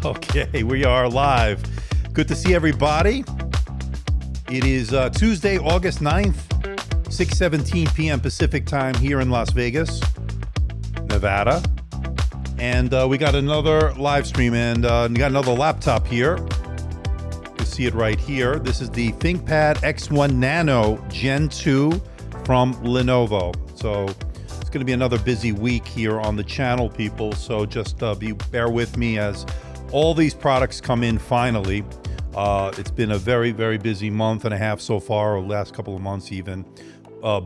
Okay, we are live. Good to see everybody. It is Tuesday, August 9th, 6:17 p.m. Pacific time here in Las Vegas, Nevada. And we got another live stream and we got another laptop here. You see it right here. This is the ThinkPad X1 Nano Gen 2 from Lenovo. So it's going to be another busy week here on the channel, people. So just bear with me as all these products come in finally. It's been a very, very busy month and a half so far, or last couple of months even.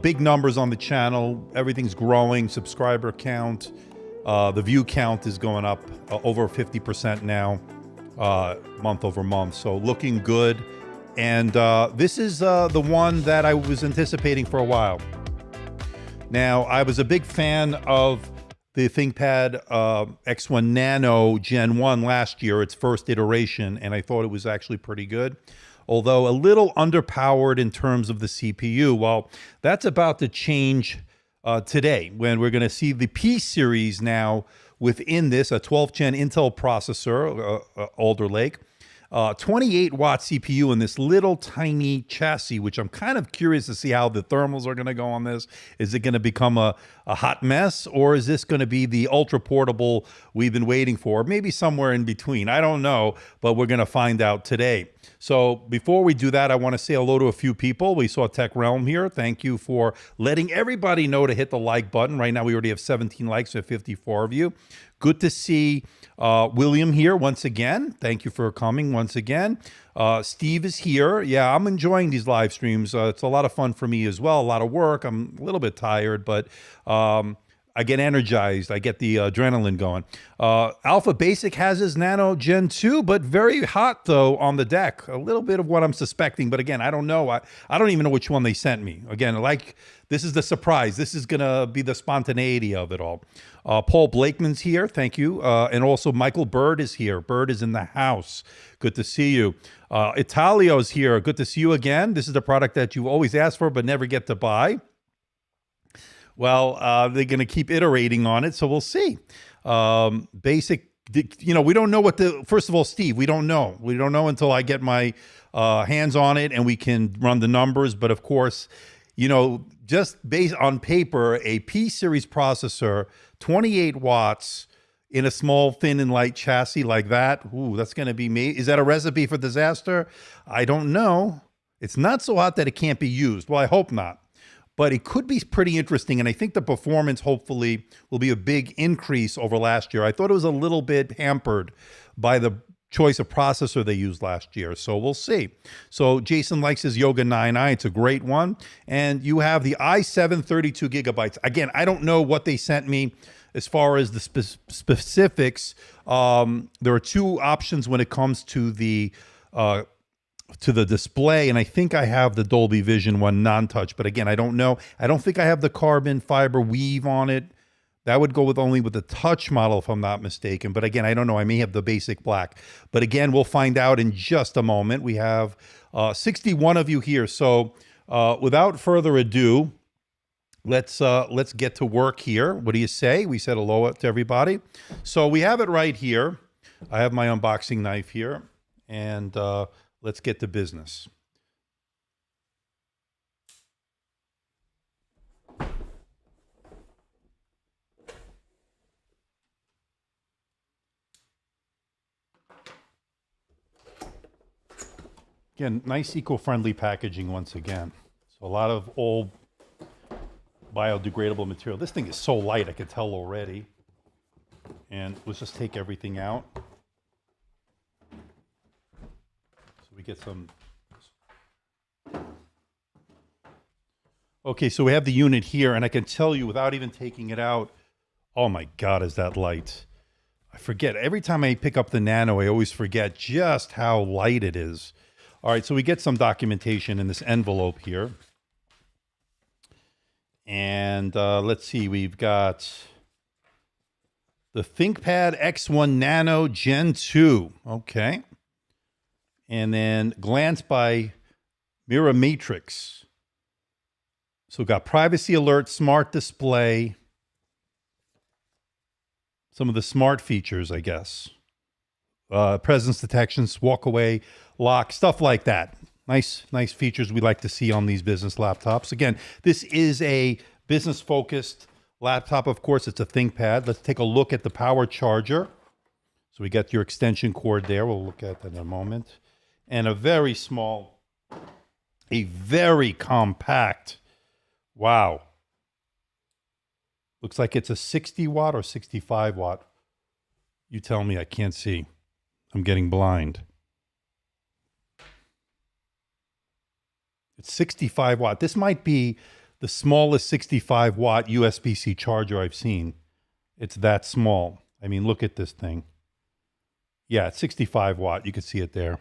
Big numbers on the channel. Everything's growing. Subscriber count, the view count is going up over 50% now, month over month. So looking good. And this is the one that I was anticipating for a while. Now, I was a big fan of the ThinkPad X1 Nano Gen 1 last year, its first iteration, and I thought it was actually pretty good, although a little underpowered in terms of the CPU. Well, that's about to change today when we're going to see the P series now within this, a 12th gen Intel processor, Alder Lake. 28-watt CPU in this little tiny chassis, which I'm kind of curious to see how the thermals are going to go on this. Is it going to become a hot mess, or is this going to be the ultra portable we've been waiting for? Maybe somewhere in between. I don't know, but we're going to find out today. So before we do that, I want to say hello to a few people. We saw Tech Realm here. Thank you for letting everybody know to hit the like button. Right now, we already have 17 likes and 54 of you. Good to see William here once again. Thank you for coming once again. Steve is here. Yeah, I'm enjoying these live streams. It's a lot of fun for me as well. A lot of work. I'm a little bit tired, but I get energized. I get the adrenaline going. Alpha Basic has his Nano Gen 2, but very hot, though, on the deck. A little bit of what I'm suspecting, but again, I don't know. I don't even know which one they sent me. Again, this is the surprise. This is going to be the spontaneity of it all. Paul Blakeman's here. Thank you. And also Michael Bird is here. Bird is in the house. Good to see you. Italio's here. Good to see you again. This is the product that you always ask for but never get to buy. Well, they're going to keep iterating on it, so we'll see. Basic, we don't know first of all, Steve, we don't know. We don't know until I get my hands on it and we can run the numbers. But of course, just based on paper, a P-series processor, 28 watts in a small, thin and light chassis like that, ooh, that's going to be me. Is that a recipe for disaster? I don't know. It's not so hot that it can't be used. Well, I hope not. But it could be pretty interesting, and I think the performance hopefully will be a big increase over last year. I thought it was a little bit hampered by the choice of processor they used last year, so we'll see. So Jason likes his Yoga 9i. It's a great one. And you have the i7 32 gigabytes. Again, I don't know what they sent me as far as the specifics. There are two options when it comes to the display, and I think I have the Dolby Vision one non-touch, but again, I don't know. I don't think I have the carbon fiber weave on it. That would go only with the touch model if I'm not mistaken, but again, I don't know. I may have the basic black, but again, we'll find out in just a moment. We have 61 of you here, so without further ado, let's get to work here. What do you say? We said hello to everybody. So we have it right here. I have my unboxing knife here, and let's get to business. Again, nice eco-friendly packaging once again. So a lot of old biodegradable material. This thing is so light, I can tell already. And let's just take everything out. We get some. Okay, so we have the unit here, and I can tell you without even taking it out, oh my God, is that light. I forget. Every time I pick up the Nano, I always forget just how light it is. All right, so we get some documentation in this envelope here. And let's see, we've got the ThinkPad X1 Nano Gen 2. Okay. And then Glance by Miramatrix. So we've got privacy alert, smart display, some of the smart features, I guess. Presence detection, walk away, lock, stuff like that. Nice features we like to see on these business laptops. Again, this is a business-focused laptop, of course. It's a ThinkPad. Let's take a look at the power charger. So we got your extension cord there. We'll look at that in a moment. And a very small, a very compact, wow. Looks like it's a 60 watt or 65 watt. You tell me, I can't see. I'm getting blind. It's 65 watt. This might be the smallest 65 watt USB-C charger I've seen. It's that small. I mean, look at this thing. Yeah, it's 65 watt. You can see it there.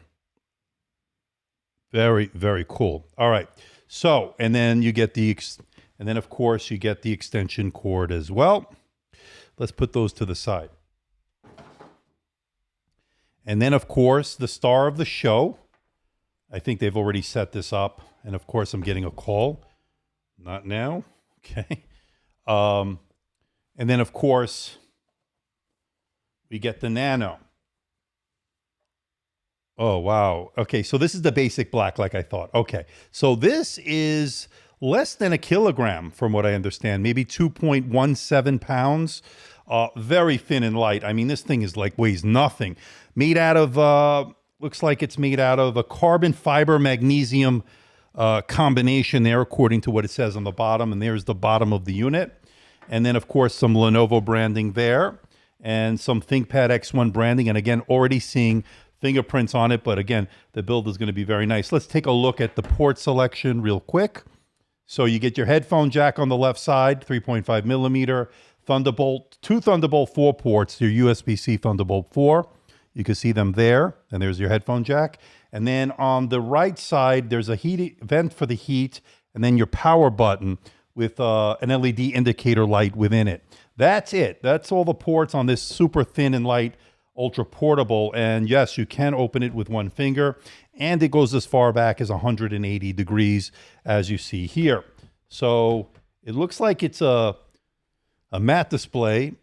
Very, very cool. All right. So, and then you get and then of course you get the extension cord as well. Let's put those to the side. And then of course, the star of the show. I think they've already set this up. And of course, I'm getting a call. Not now. Okay. And then of course, we get the Nano. Oh, wow. Okay, so this is the basic black like I thought. Okay, so this is less than a kilogram from what I understand, maybe 2.17 pounds. Very thin and light. I mean, this thing is like weighs nothing. Made out of, looks like it's made out of a carbon fiber magnesium combination there, according to what it says on the bottom. And there's the bottom of the unit. And then, of course, some Lenovo branding there and some ThinkPad X1 branding. And again, already seeing fingerprints on it, but again, the build is going to be very nice. Let's take a look at the port selection real quick. So you get your headphone jack on the left side, 3.5 millimeter, Thunderbolt, two Thunderbolt 4 ports, your USB-C Thunderbolt 4. You can see them there, and there's your headphone jack. And then on the right side, there's a heat vent for the heat, and then your power button with an LED indicator light within it. That's it. That's all the ports on this super thin and light ultra portable. And yes, you can open it with one finger, and it goes as far back as 180 degrees, as you see here. So it looks like it's a matte display. It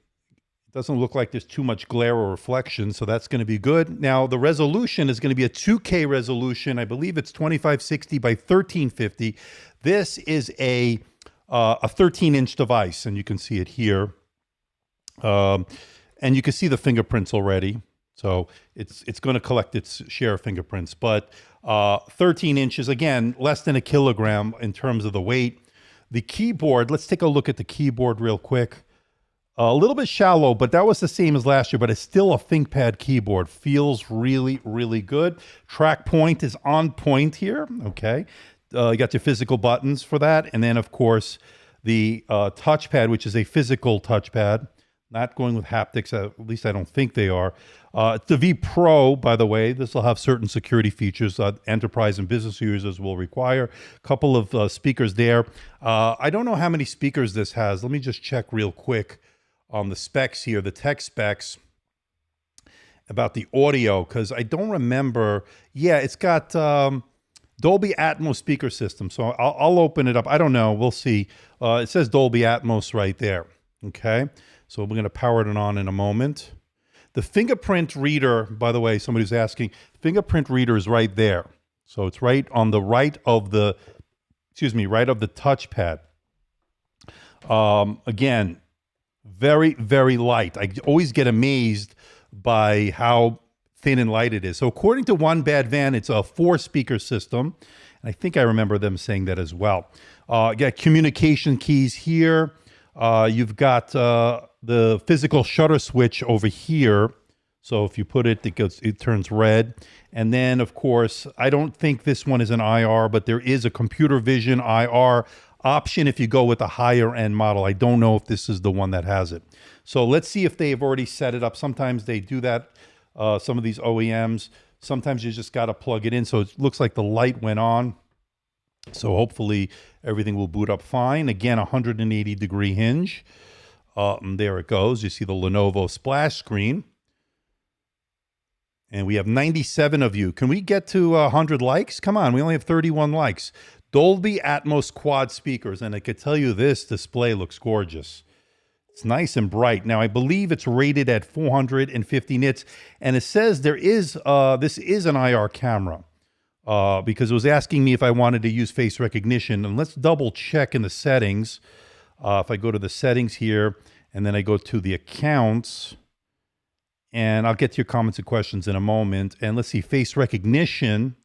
doesn't look like there's too much glare or reflection, so that's going to be good. Now, the resolution is going to be a 2K resolution. I believe it's 2560 by 1350. This is a 13-inch device, and you can see it here. And you can see the fingerprints already. So it's going to collect its share of fingerprints. But 13 inches, again, less than a kilogram in terms of the weight. The keyboard, let's take a look at the keyboard real quick. A little bit shallow, but that was the same as last year, but it's still a ThinkPad keyboard. Feels really, really good. Track point is on point here, okay? You got your physical buttons for that. And then, of course, the touchpad, which is a physical touchpad. Not going with haptics, at least I don't think they are. It's the V Pro, by the way. This will have certain security features enterprise and business users will require. A couple of speakers there. I don't know how many speakers this has. Let me just check real quick on the specs here, the tech specs about the audio, because I don't remember. Yeah, it's got Dolby Atmos speaker system. So I'll open it up. I don't know. We'll see. It says Dolby Atmos right there. Okay. So we're going to power it on in a moment. The fingerprint reader, by the way, somebody's asking, fingerprint reader is right there. So it's right on the right of the, right of the touchpad. Again, very, very light. I always get amazed by how thin and light it is. So according to One Bad Van, it's a 4-speaker system. And I think I remember them saying that as well. You got communication keys here. You've got the physical shutter switch over here. So if you put it, it turns red. And then, of course, I don't think this one is an IR, but there is a computer vision IR option if you go with a higher end model. I don't know if this is the one that has it. So let's see if they've already set it up. Sometimes they do that, some of these OEMs. Sometimes you just got to plug it in. So it looks like the light went on. So hopefully everything will boot up fine. Again, 180 degree hinge. There it goes. You see the Lenovo splash screen. And we have 97 of you. Can we get to 100 likes? Come on, we only have 31 likes. Dolby Atmos quad speakers. And I could tell you this display looks gorgeous. It's nice and bright. Now, I believe it's rated at 450 nits, and it says this is an IR camera because it was asking me if I wanted to use face recognition. And let's double check in the settings. If I go to the settings here, and then I go to the accounts, and I'll get to your comments and questions in a moment. And let's see, face recognition.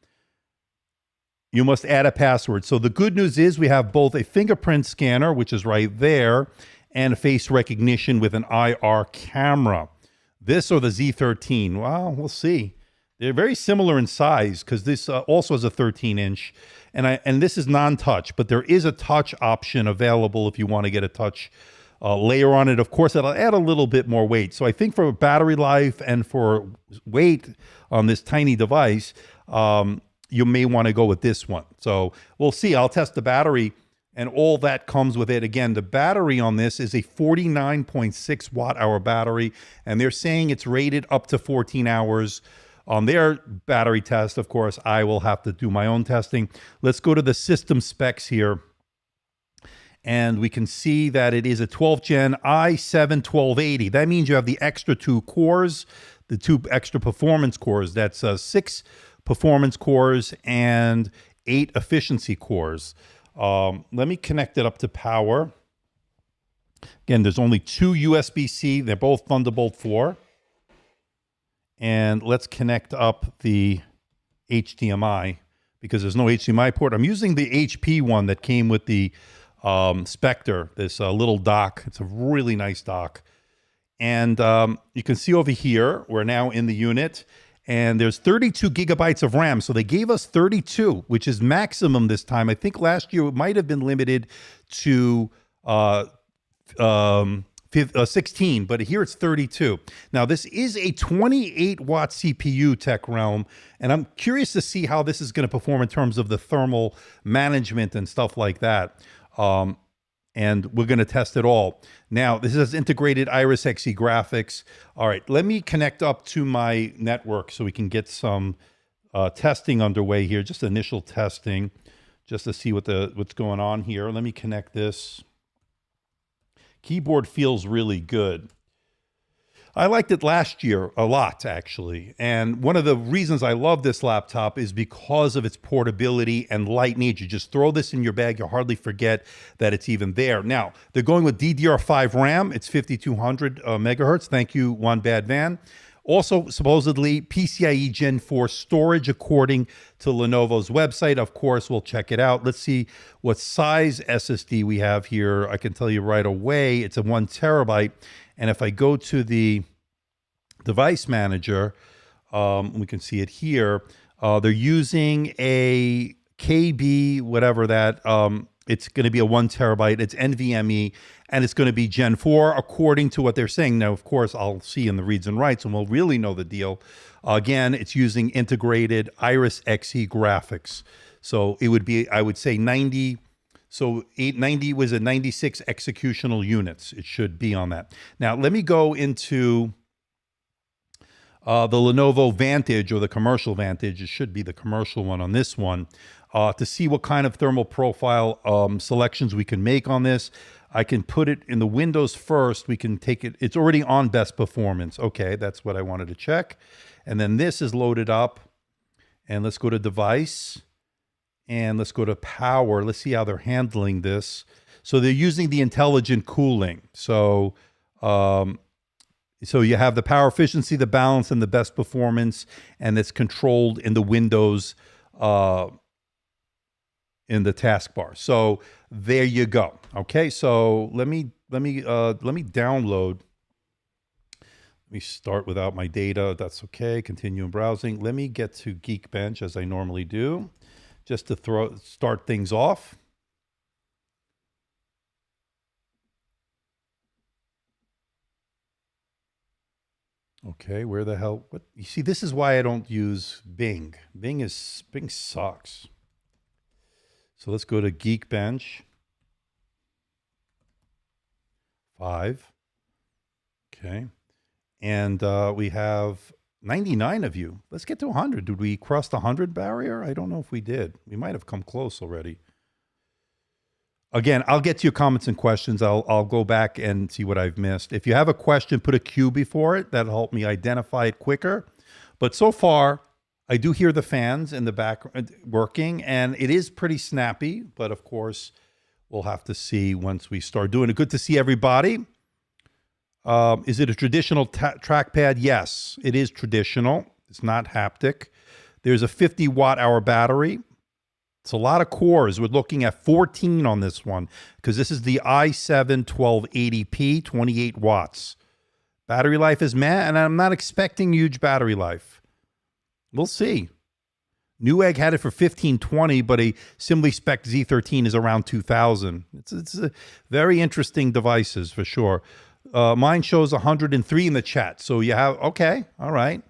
You must add a password. So the good news is we have both a fingerprint scanner, which is right there, and a face recognition with an IR camera. This or the Z13? Well, we'll see. They're very similar in size because this also has a 13-inch, and this is non-touch, but there is a touch option available if you want to get a touch layer on it. Of course, it'll add a little bit more weight. So I think for battery life and for weight on this tiny device, you may want to go with this one. So we'll see. I'll test the battery and all that comes with it. Again, the battery on this is a 49.6 watt-hour battery, and they're saying it's rated up to 14 hours on their battery test. Of course, I will have to do my own testing. Let's go to the system specs here, and we can see that it is a 12th gen i7-1280. That means you have the extra 2 cores, the 2 extra performance cores. That's 6 performance cores and 8 efficiency cores. Let me connect it up to power. Again, there's only 2 USB-C. They're both Thunderbolt 4. And let's connect up the HDMI because there's no HDMI port. I'm using the HP one that came with the Spectre, this little dock. It's a really nice dock. And you can see over here, we're now in the unit. And there's 32 gigabytes of RAM. So they gave us 32, which is maximum this time. I think last year it might have been limited to 16, but here it's 32. Now, this is a 28-watt CPU, Tech Realm, and I'm curious to see how this is going to perform in terms of the thermal management and stuff like that. And we're going to test it all. Now, this has integrated Iris Xe graphics. All right, let me connect up to my network so we can get some testing underway here, just initial testing, just to see what's going on here. Let me connect this. Keyboard feels really good. I liked it last year a lot, actually. And one of the reasons I love this laptop is because of its portability and light nature. You just throw this in your bag, you'll hardly forget that it's even there. Now, they're going with DDR5 RAM. It's 5200 megahertz. Thank you, One Bad Van. Also, supposedly, PCIe Gen 4 storage, according to Lenovo's website. Of course, we'll check it out. Let's see what size SSD we have here. I can tell you right away, it's a 1 terabyte. And if I go to the device manager, we can see it here. They're using a KB, whatever that. It's going to be a 1 terabyte. It's NVMe, and it's going to be Gen 4, according to what they're saying. Now, of course, I'll see in the reads and writes, and we'll really know the deal. Again, it's using integrated Iris Xe graphics. So it would be, I would say, 90. So 890 was a 96 executional units. It should be on that. Now, let me go into the Lenovo Vantage, or the commercial Vantage. It should be the commercial one on this one, to see what kind of thermal profile selections we can make on this. I can put it in the Windows first. We can take it. It's already on best performance. Okay, that's what I wanted to check. And then this is loaded up. And let's go to device. And let's go to power. Let's see how they're handling this. So they're using the intelligent cooling. So you have the power efficiency, the balance, and the best performance, and it's controlled in the Windows in the taskbar. So there you go. Okay, so let me download. Let me start without my data. That's okay. Continue browsing. Let me get to Geekbench as I normally do, just to start things off. Okay, where the hell? What? You see, this is why I don't use Bing. Bing sucks. So let's go to Geekbench 5. Okay, and we have 99 of you. Let's get to 100. Did we cross the 100 barrier? I don't know if we did. We might have come close already. Again, I'll get to your comments and questions. I'll go back and see what I've missed. If you have a question, put a Q before it. That'll help me identify it quicker. But so far, I do hear the fans in the back working, and it is pretty snappy. But of course, we'll have to see once we start doing it. Good to see everybody. Is it a traditional trackpad? Yes, it is traditional. It's not haptic. There's a 50 watt-hour battery. It's a lot of cores. We're looking at 14 on this one because this is the i7 1280p, 28 watts. Battery life is meh, and I'm not expecting huge battery life. We'll see. Newegg had it for 1520, but a Simply Spec Z13 is around 2000. It's a very interesting devices for sure. Mine shows 103 in the chat. So you have, okay, all right.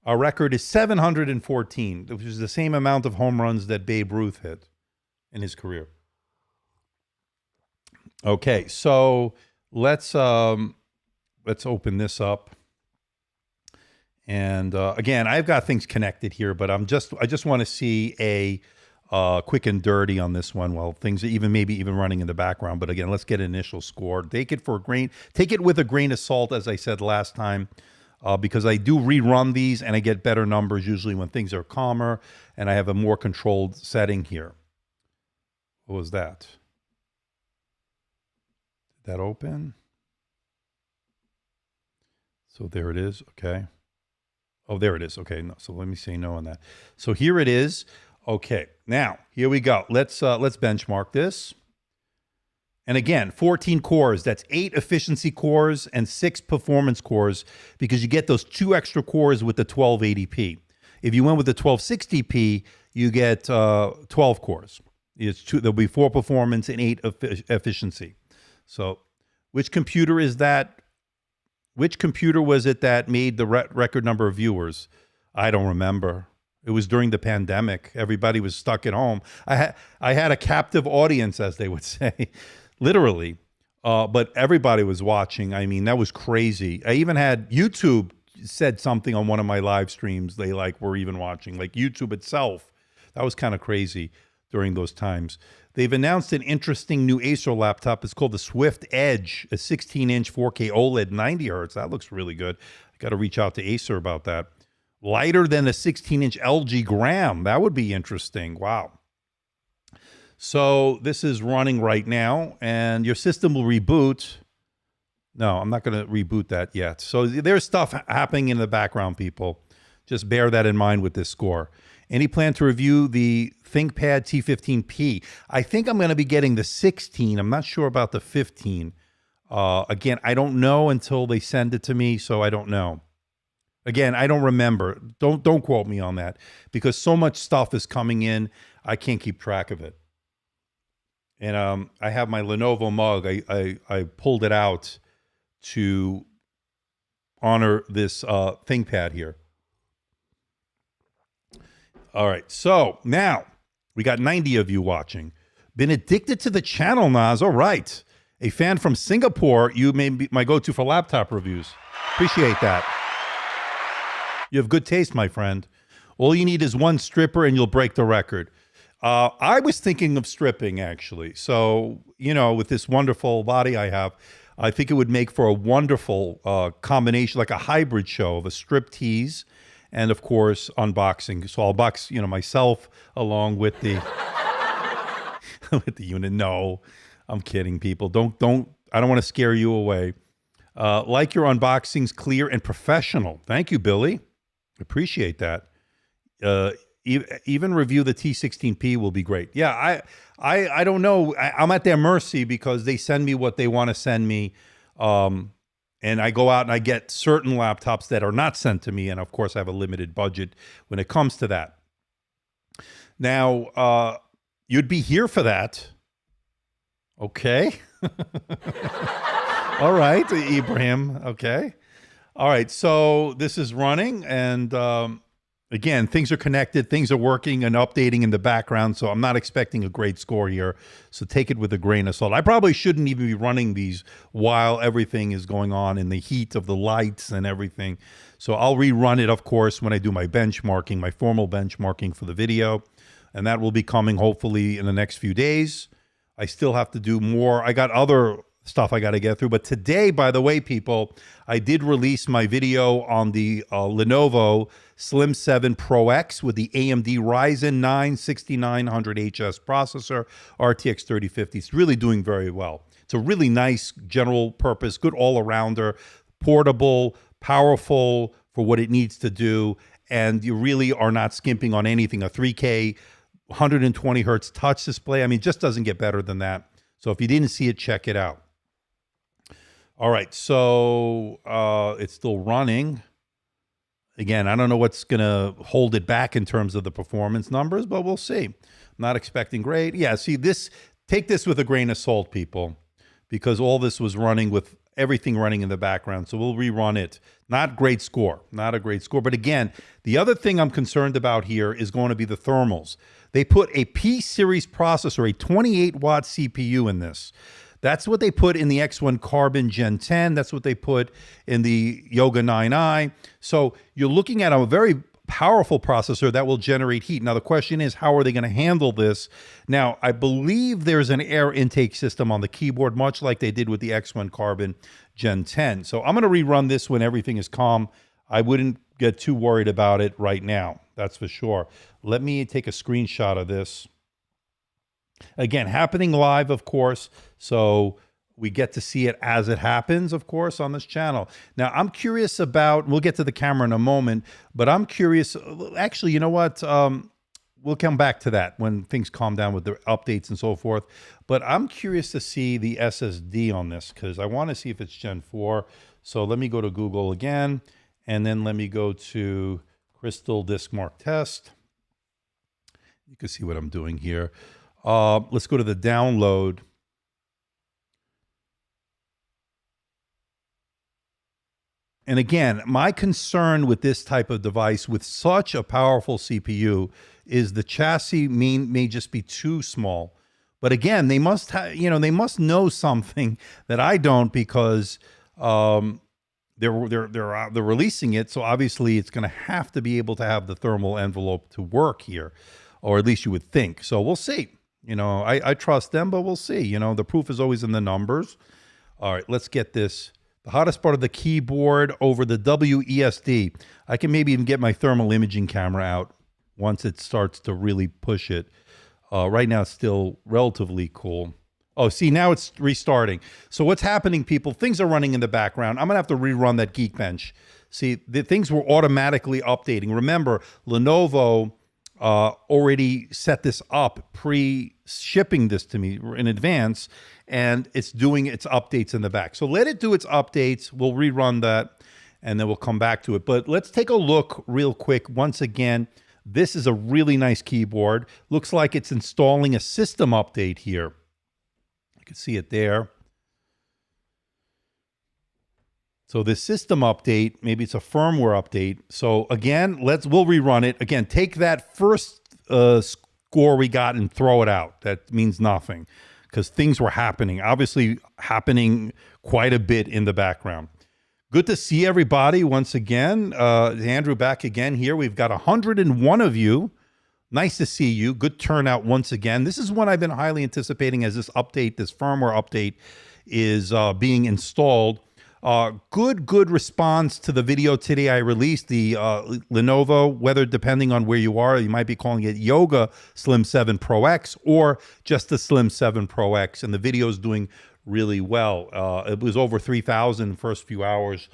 Our record is 714, which is the same amount of home runs that Babe Ruth hit in his career. Okay, so let's open this up. And again, I've got things connected here, but I just want to see a quick and dirty on this one. Well, things are maybe even running in the background. But again, let's get an initial score. Take it with a grain of salt, as I said last time. Because I do rerun these and I get better numbers usually when things are calmer and I have a more controlled setting here. What was that? Did that open? So there it is. Okay. Oh, there it is. Okay. No, so let me say no on that. So here it is. Okay. Now, here we go. Let's benchmark this. And again, 14 cores, that's 8 efficiency cores and 6 performance cores because you get those 2 extra cores with the 1280p. If you went with the 1260p, you get 12 cores. There'll be 4 performance and 8 efficiency. So which computer is that? Which computer was it that made the record number of viewers? I don't remember. It was during the pandemic. Everybody was stuck at home. I had a captive audience, as they would say. Literally, but everybody was watching. I mean, that was crazy. I even had YouTube said something on one of my live streams. They were even watching, like YouTube itself. That was kind of crazy during those times. They've announced an interesting new Acer laptop. It's called the Swift Edge, a 16-inch 4K OLED, 90 hertz. That looks really good. I got to reach out to Acer about that. Lighter than a 16-inch LG Gram. That would be interesting. Wow. So this is running right now, and your system will reboot. No, I'm not going to reboot that yet. So there's stuff happening in the background, people. Just bear that in mind with this score. Any plan to review the ThinkPad T15P? I think I'm going to be getting the 16. I'm not sure about the 15. Again, I don't know until they send it to me, so I don't know. Again, I don't remember. Don't quote me on that because so much stuff is coming in, I can't keep track of it. And I have my Lenovo mug. I pulled it out to honor this ThinkPad here. All right, so now we got 90 of you watching. Been addicted to the channel, Naz. All right. A fan from Singapore. You may be my go-to for laptop reviews. Appreciate that. You have good taste, my friend. All you need is one stripper and you'll break the record. I was thinking of stripping, actually. So, with this wonderful body I have, I think it would make for a wonderful combination, like a hybrid show of a strip tease and, of course, unboxing. So I'll box, myself along with the with the unit. No, I'm kidding, people. I don't want to scare you away. Like your unboxings, clear and professional. Thank you, Billy. Appreciate that. Even review the T16P will be great. Yeah, I don't know. I'm at their mercy because they send me what they want to send me. And I go out and I get certain laptops that are not sent to me. And of course, I have a limited budget when it comes to that. Now, you'd be here for that. Okay. All right, Ibrahim. Okay. All right. So this is running and, again, things are connected, things are working and updating in the background, so I'm not expecting a great score here. So take it with a grain of salt. I probably shouldn't even be running these while everything is going on in the heat of the lights and everything. So I'll rerun it, of course, when I do my benchmarking, my formal benchmarking for the video. And that will be coming hopefully in the next few days. I still have to do more. I got other stuff I got to get through. But today, by the way, people, I did release my video on the Lenovo Slim 7 Pro X with the AMD Ryzen 9 6900HS processor, RTX 3050. It's really doing very well. It's a really nice general purpose, good all-arounder, portable, powerful for what it needs to do, and you really are not skimping on anything. A 3K, 120 hertz touch display. I mean, it just doesn't get better than that. So if you didn't see it, check it out. All right, so it's still running. Again, I don't know what's going to hold it back in terms of the performance numbers, but we'll see. I'm not expecting great. Yeah, see, take this with a grain of salt, people, because all this was running with everything running in the background. So we'll rerun it. Not great score, not a great score. But again, the other thing I'm concerned about here is going to be the thermals. They put a P-series processor, a 28-watt CPU in this. That's what they put in the X1 Carbon Gen 10. That's what they put in the Yoga 9i. So you're looking at a very powerful processor that will generate heat. Now, the question is, how are they going to handle this? Now, I believe there's an air intake system on the keyboard, much like they did with the X1 Carbon Gen 10. So I'm going to rerun this when everything is calm. I wouldn't get too worried about it right now. That's for sure. Let me take a screenshot of this. Again, happening live, of course, so we get to see it as it happens, of course, on this channel. Now, I'm curious about, we'll get to the camera in a moment, but I'm curious, actually, you know what? We'll come back to that when things calm down with the updates and so forth. But I'm curious to see the SSD on this because I want to see if it's Gen 4. So let me go to Google again, and then let me go to Crystal Disk Mark Test. You can see what I'm doing here. Let's go to the download. And again, my concern with this type of device with such a powerful CPU is the chassis may just be too small. But again, they must they must know something that I don't because they're releasing it. So obviously, it's going to have to be able to have the thermal envelope to work here, or at least you would think. So we'll see. I trust them, but we'll see. The proof is always in the numbers. All right, let's get this. The hottest part of the keyboard over the WESD. I can maybe even get my thermal imaging camera out once it starts to really push it. Right now, it's still relatively cool. Oh, see, now it's restarting. So what's happening, people? Things are running in the background. I'm going to have to rerun that Geekbench. See, the things were automatically updating. Remember, Lenovo already set this up, pre-shipping this to me in advance, and it's doing its updates in the back. So let it do its updates. We'll rerun that, and then we'll come back to it. But let's take a look real quick. Once again, this is a really nice keyboard. Looks like it's installing a system update here. You can see it there. So this system update, maybe it's a firmware update. So again, we'll rerun it. Again, take that first score we got and throw it out. That means nothing because things were happening, obviously happening quite a bit in the background. Good to see everybody once again. Andrew back again here. We've got 101 of you. Nice to see you. Good turnout once again. This is one I've been highly anticipating as this update, this firmware update is being installed. Good response to the video today I released, the Lenovo, whether depending on where you are, you might be calling it Yoga Slim 7 Pro X or just the Slim 7 Pro X, and the video is doing really well. It was over 3,000 first few hours,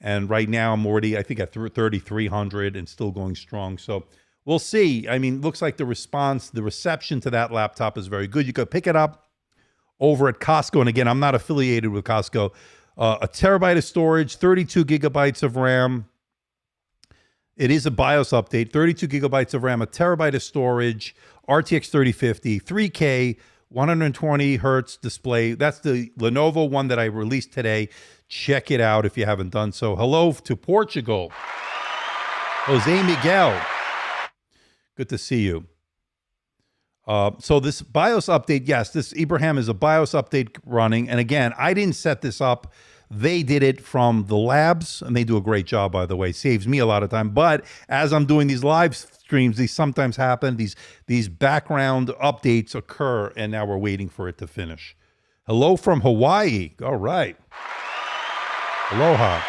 and right now I'm already, I think, at 3,300 and still going strong. So we'll see. I mean, looks like the response, the reception to that laptop is very good. You could pick it up over at Costco, and again, I'm not affiliated with Costco. A terabyte of storage, 32 gigabytes of RAM. It is a BIOS update, 32 gigabytes of RAM, a terabyte of storage, RTX 3050, 3K, 120 hertz display. That's the Lenovo one that I released today. Check it out if you haven't done so. Hello to Portugal. Jose Miguel. Good to see you. So this BIOS update, yes, this Ibrahim is a BIOS update running. And again, I didn't set this up. They did it from the labs, and they do a great job, by the way. Saves me a lot of time. But as I'm doing these live streams, these sometimes happen. These background updates occur, and now we're waiting for it to finish. Hello from Hawaii. All right. Aloha.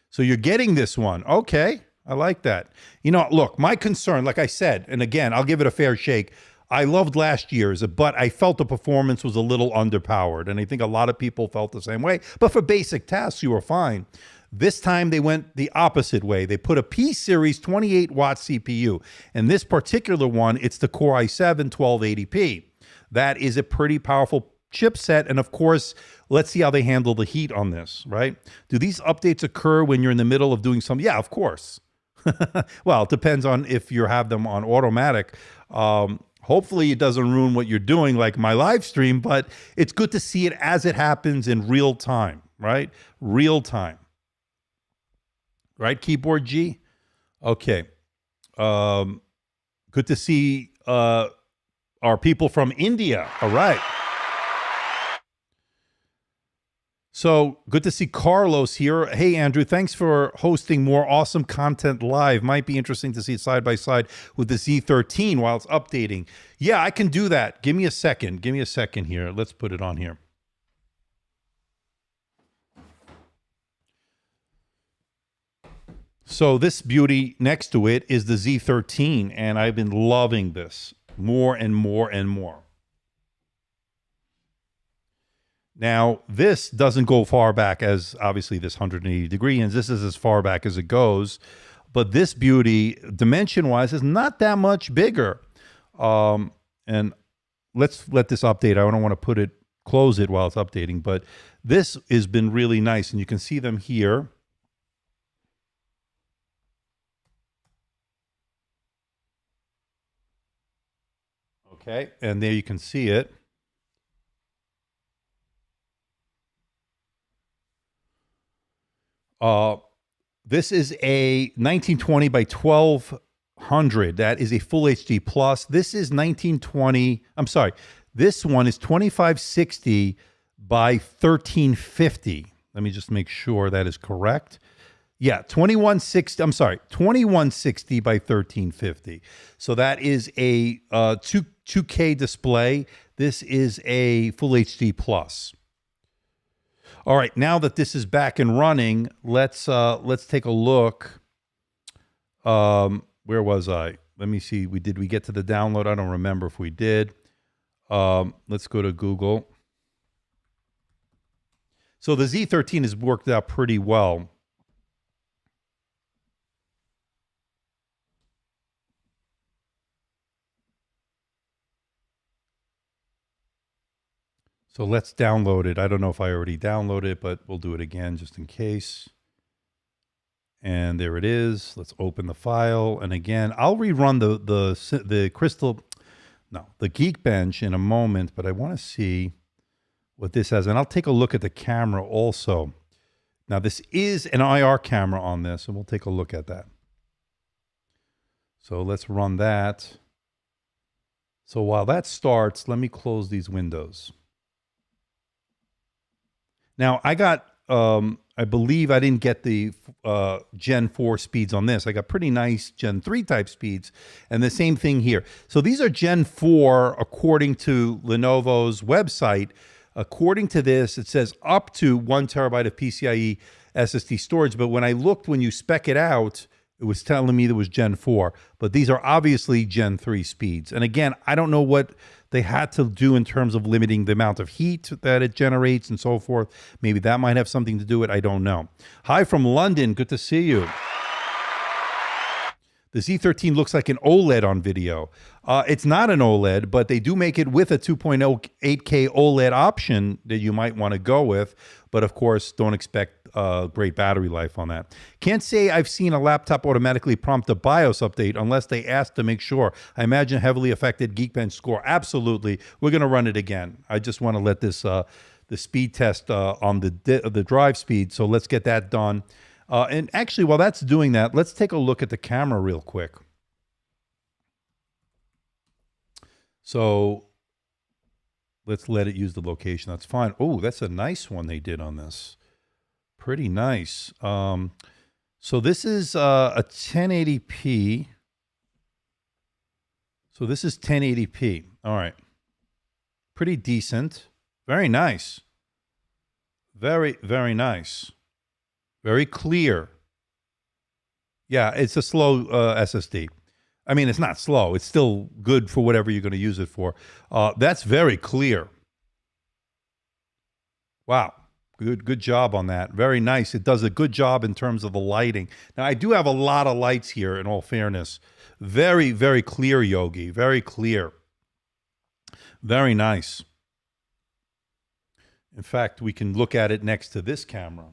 So you're getting this one. Okay. I like that. You know, look, my concern, like I said, and again, I'll give it a fair shake. I loved last year's, but I felt the performance was a little underpowered. And I think a lot of people felt the same way. But for basic tasks, you were fine. This time they went the opposite way. They put a P-Series 28-watt CPU. And this particular one, it's the Core i7 1280p. That is a pretty powerful chipset. And of course, let's see how they handle the heat on this, right? Do these updates occur when you're in the middle of doing something? Yeah, of course. Well, it depends on if you have them on automatic. Hopefully it doesn't ruin what you're doing like my live stream, but it's good to see it as it happens in real time, right? Real time. Right, Keyboard G? Okay. Good to see our people from India. All right. So good to see Carlos here. Hey, Andrew, thanks for hosting more awesome content live. Might be interesting to see it side by side with the Z13 while it's updating. Yeah, I can do that. Give me a second. Give me a second here. Let's put it on here. So this beauty next to it is the Z13, and I've been loving this more and more and more. Now, this doesn't go far back as obviously this 180 degree, and this is as far back as it goes. But this beauty, dimension-wise, is not that much bigger. And let's let this update. I don't want to close it while it's updating, but this has been really nice, and you can see them here. Okay, and there you can see it. This is a 1920 by 1200. That is a full HD plus. This is 1920. I'm sorry. This one is 2560 by 1350. Let me just make sure that is correct. Yeah, 2160. I'm sorry, 2160 by 1350. So that is a 2K display. This is a full HD plus. All right, now that this is back and running, let's take a look. Where was I? Let me see. Did we get to the download? I don't remember if we did. Let's go to Google. So the Z13 has worked out pretty well. So let's download it. I don't know if I already downloaded it, but we'll do it again just in case. And there it is. Let's open the file. And again, I'll rerun the Geekbench in a moment, but I want to see what this has. And I'll take a look at the camera also. Now, this is an IR camera on this, and we'll take a look at that. So let's run that. So while that starts, let me close these windows. Now, I got, I believe I didn't get the Gen 4 speeds on this. I got pretty nice Gen 3 type speeds, and the same thing here. So these are Gen 4 according to Lenovo's website. According to this, it says up to 1 terabyte of PCIe SSD storage, but when I looked, when you spec it out, it was telling me there was Gen 4, but these are obviously Gen 3 speeds. And again, I don't know what they had to do in terms of limiting the amount of heat that it generates and so forth. Maybe that might have something to do with it. I don't know. Hi from London. Good to see you. The Z13 looks like an OLED on video. It's not an OLED, but they do make it with a 2.08K OLED option that you might want to go with. But of course, don't expect great battery life on that. Can't say I've seen a laptop automatically prompt a BIOS update unless they ask to make sure. I imagine heavily affected Geekbench score. Absolutely. We're going to run it again. I just want to let this the speed test on the drive speed. So let's get that done. And actually, while that's doing that, let's take a look at the camera real quick. So let's let it use the location. That's fine. Oh, that's a nice one they did on this. Pretty nice. So this is a 1080p. So this is 1080p. All right. Pretty decent. Very nice. Very, very nice. Very clear. Yeah, it's a slow SSD. I mean, it's not slow. It's still good for whatever you're going to use it for. That's very clear. Wow. Good job on that. Very nice. It does a good job in terms of the lighting. Now, I do have a lot of lights here, in all fairness. Very, very clear, Yogi. Very clear. Very nice. In fact, we can look at it next to this camera.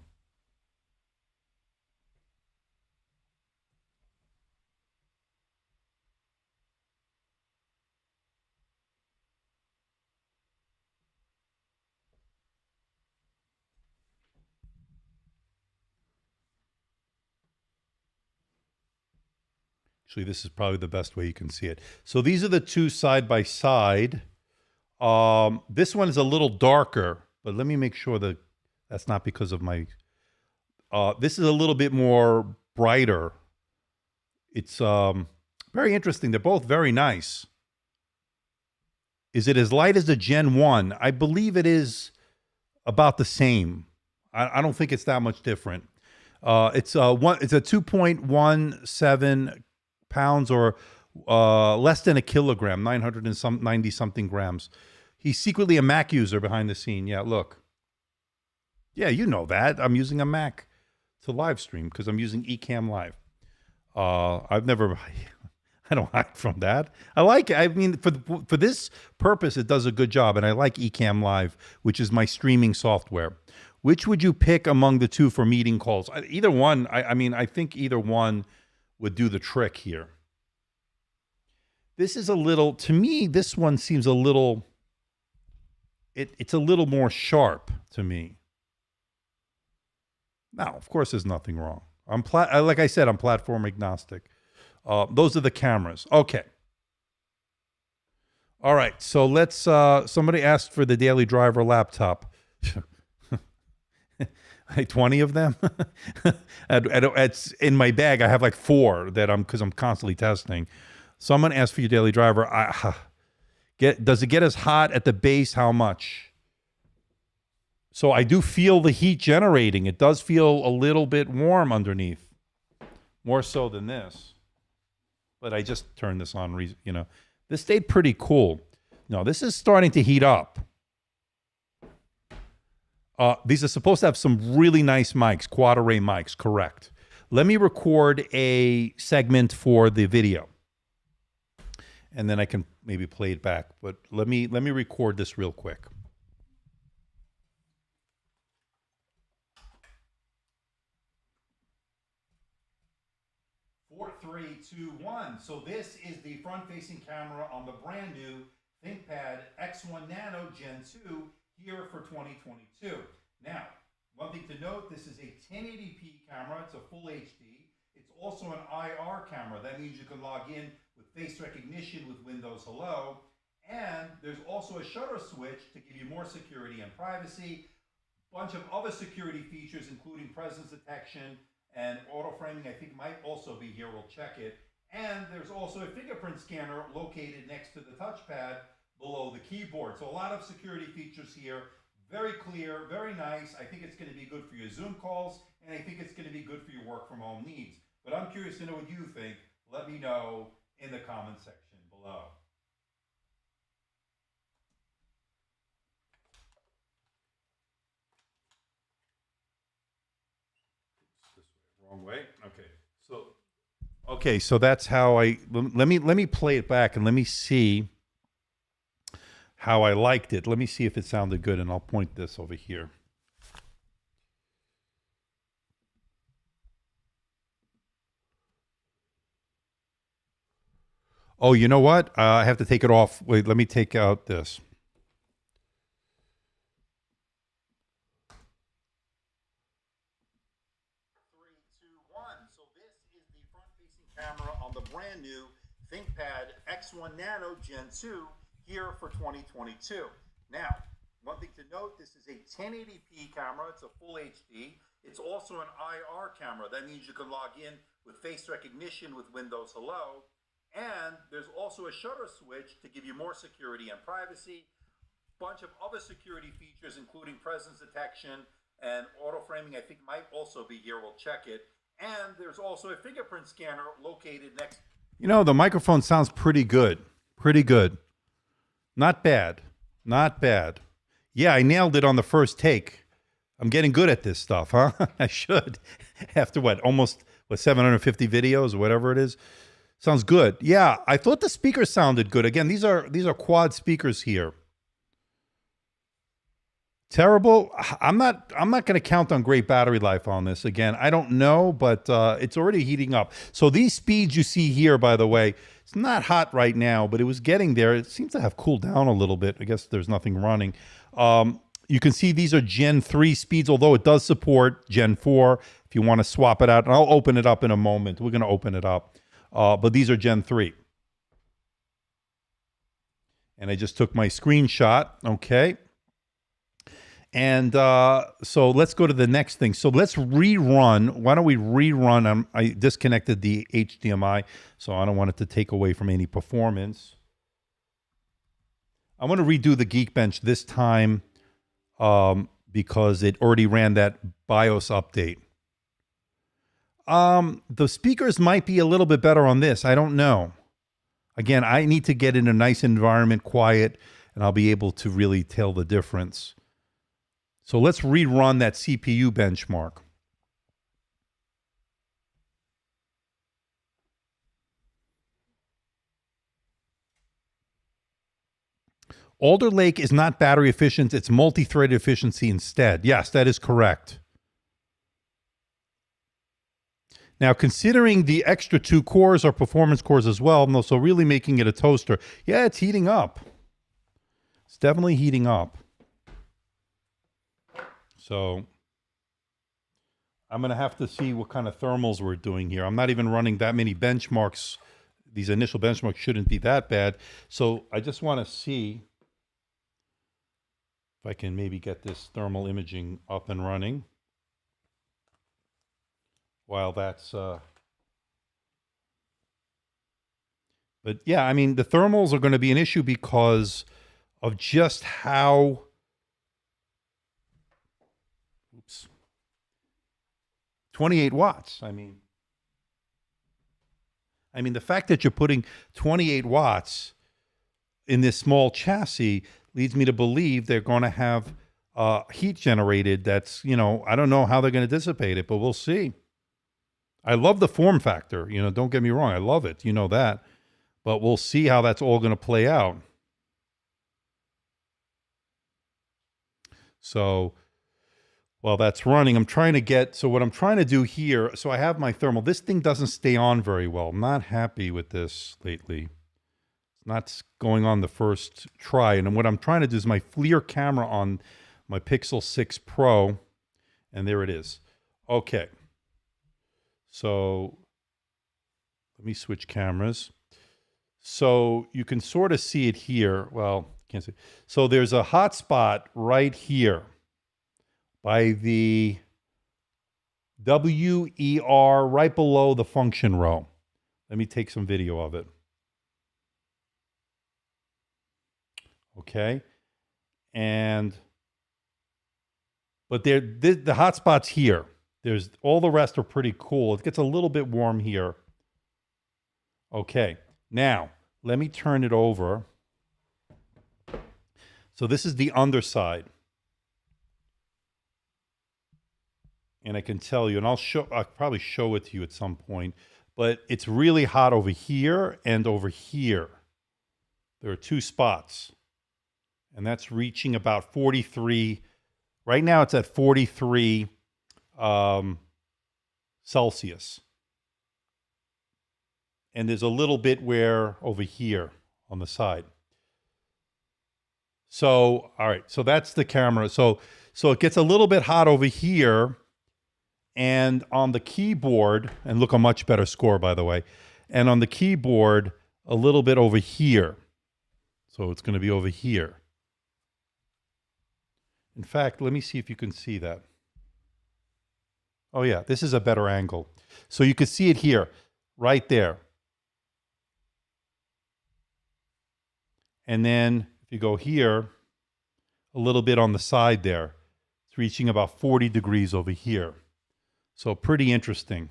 Actually, this is probably the best way you can see it. So these are the two side by side. This one is a little darker, but let me make sure that that's not because of my... this is a little bit more brighter. It's very interesting. They're both very nice. Is it as light as the Gen 1? I believe it is about the same. I don't think it's that much different. It's a 2.17 pounds or less than a kilogram, 90 something grams. He's secretly a Mac user behind the scene. Yeah, look. Yeah, you know that. I'm using a Mac to live stream because I'm using Ecamm Live. I don't hide from that. I like it. I mean, for this purpose, it does a good job, and I like Ecamm Live, which is my streaming software. Which would you pick among the two for meeting calls? Either one. I mean, I think either one would do the trick here. This is a little, to me, this one seems a little, it's a little more sharp to me. Now, of course, there's nothing wrong. Like I said, I'm platform agnostic. Those are the cameras. Okay. All right. So let's, somebody asked for the Daily Driver laptop. Like 20 of them. It's in my bag. I have like 4 that because I'm constantly testing. Someone asked for your Daily Driver. Does it get as hot at the base? How much? So I do feel the heat generating. It does feel a little bit warm underneath, more so than this. But I just turned this on. You know, this stayed pretty cool. No, this is starting to heat up. These are supposed to have some really nice mics, quad array mics, correct. Let me record a segment for the video. And then I can maybe play it back. But let me record this real quick. 4, 3, 2, 1. So this is the front-facing camera on the brand new ThinkPad X1 Nano Gen 2 here for 2022. Now, one thing to note, this is a 1080p camera. It's a full HD. It's also an IR camera. That means you can log in with face recognition with Windows Hello. And there's also a shutter switch to give you more security and privacy. Bunch of other security features, including presence detection and auto framing, I think might also be here. We'll check it. And there's also a fingerprint scanner located next to the touchpad below the keyboard. So a lot of security features here. Very clear, very nice. I think it's going to be good for your Zoom calls, and I think it's going to be good for your work from home needs. But I'm curious to know what you think. Let me know in the comment section below. This way, wrong way. Okay, so that's how let me play it back and let me see how I liked it. Let me see if it sounded good, and I'll point this over here. Oh, you know what? I have to take it off. Wait, let me take out this. So this is the front-facing camera on the brand new ThinkPad X1 Nano Gen 2 here for 2022. Now, one thing to note, this is a 1080p camera. It's a full HD. It's also an IR camera. That means you can log in with face recognition with Windows Hello. And there's also a shutter switch to give you more security and privacy. Bunch of other security features, including presence detection and auto framing, I think might also be here. We'll check it. And there's also a fingerprint scanner located next. You know, the microphone sounds pretty good. Pretty good. Not bad. Not bad. Yeah, I nailed it on the first take. I'm getting good at this stuff, huh? I should. After what, almost 750 videos or whatever it is. Sounds good. Yeah, I thought the speakers sounded good. Again, these are quad speakers here. Terrible. I'm not going to count on great battery life on this. Again, I don't know, but it's already heating up. So these speeds you see here, by the way, it's not hot right now, but it was getting there. It seems to have cooled down a little bit. I guess there's nothing running. You can see these are Gen 3 speeds, although it does support Gen 4 if you want to swap it out. And I'll open it up in a moment. We're going to open it up. But these are Gen 3. And I just took my screenshot. Okay. And so let's go to the next thing. So let's rerun. Why don't we rerun? I disconnected the HDMI, so I don't want it to take away from any performance. I want to redo the Geekbench this time because it already ran that BIOS update. The speakers might be a little bit better on this. I don't know. Again, I need to get in a nice environment, quiet, and I'll be able to really tell the difference. So let's rerun that CPU benchmark. Alder Lake is not battery efficient. It's multi-threaded efficiency instead. Yes, that is correct. Now, considering the extra 2 cores are performance cores as well, so really making it a toaster. Yeah, it's heating up. It's definitely heating up. So I'm going to have to see what kind of thermals we're doing here. I'm not even running that many benchmarks. These initial benchmarks shouldn't be that bad. So I just want to see if I can maybe get this thermal imaging up and running while that's... But yeah, I mean, the thermals are going to be an issue because of just how... Oops. 28 watts. I mean, the fact that you're putting 28 watts in this small chassis leads me to believe they're going to have heat generated that's, I don't know how they're going to dissipate it, but we'll see. I love the form factor. Don't get me wrong. I love it. You know that. But we'll see how that's all going to play out. So... while that's running, I'm trying to get, so what I'm trying to do here, so I have my thermal. This thing doesn't stay on very well. I'm not happy with this lately. It's not going on the first try. And what I'm trying to do is my FLIR camera on my Pixel 6 Pro, and there it is. Okay. So let me switch cameras. So you can sort of see it here. Well, can't see. So there's a hotspot right here by the WER right below the function row. Let me take some video of it. Okay. But the hotspot's here. There's all the rest are pretty cool. It gets a little bit warm here. Okay. Now, let me turn it over. So this is the underside. And I can tell you, and I'll probably show it to you at some point, but it's really hot over here and over here. There are 2 spots, and that's reaching about 43. Right now it's at 43 Celsius. And there's a little bit where over here on the side. So, all right, so that's the camera. So it gets a little bit hot over here. And on the keyboard, and look, a much better score, by the way. And on the keyboard, a little bit over here. So it's going to be over here. In fact, let me see if you can see that. Oh yeah, this is a better angle. So you can see it here, right there. And then if you go here, a little bit on the side there, it's reaching about 40 degrees over here. So pretty interesting.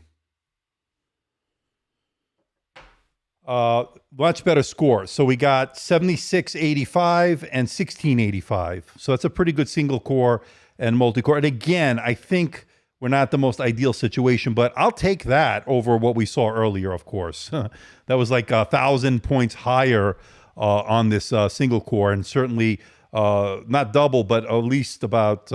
Much better score. So we got 7685 and 1685. So that's a pretty good single core and multi-core. And again, I think we're not the most ideal situation, but I'll take that over what we saw earlier, of course. That was like 1,000 points higher on this single core, and certainly not double, but at least about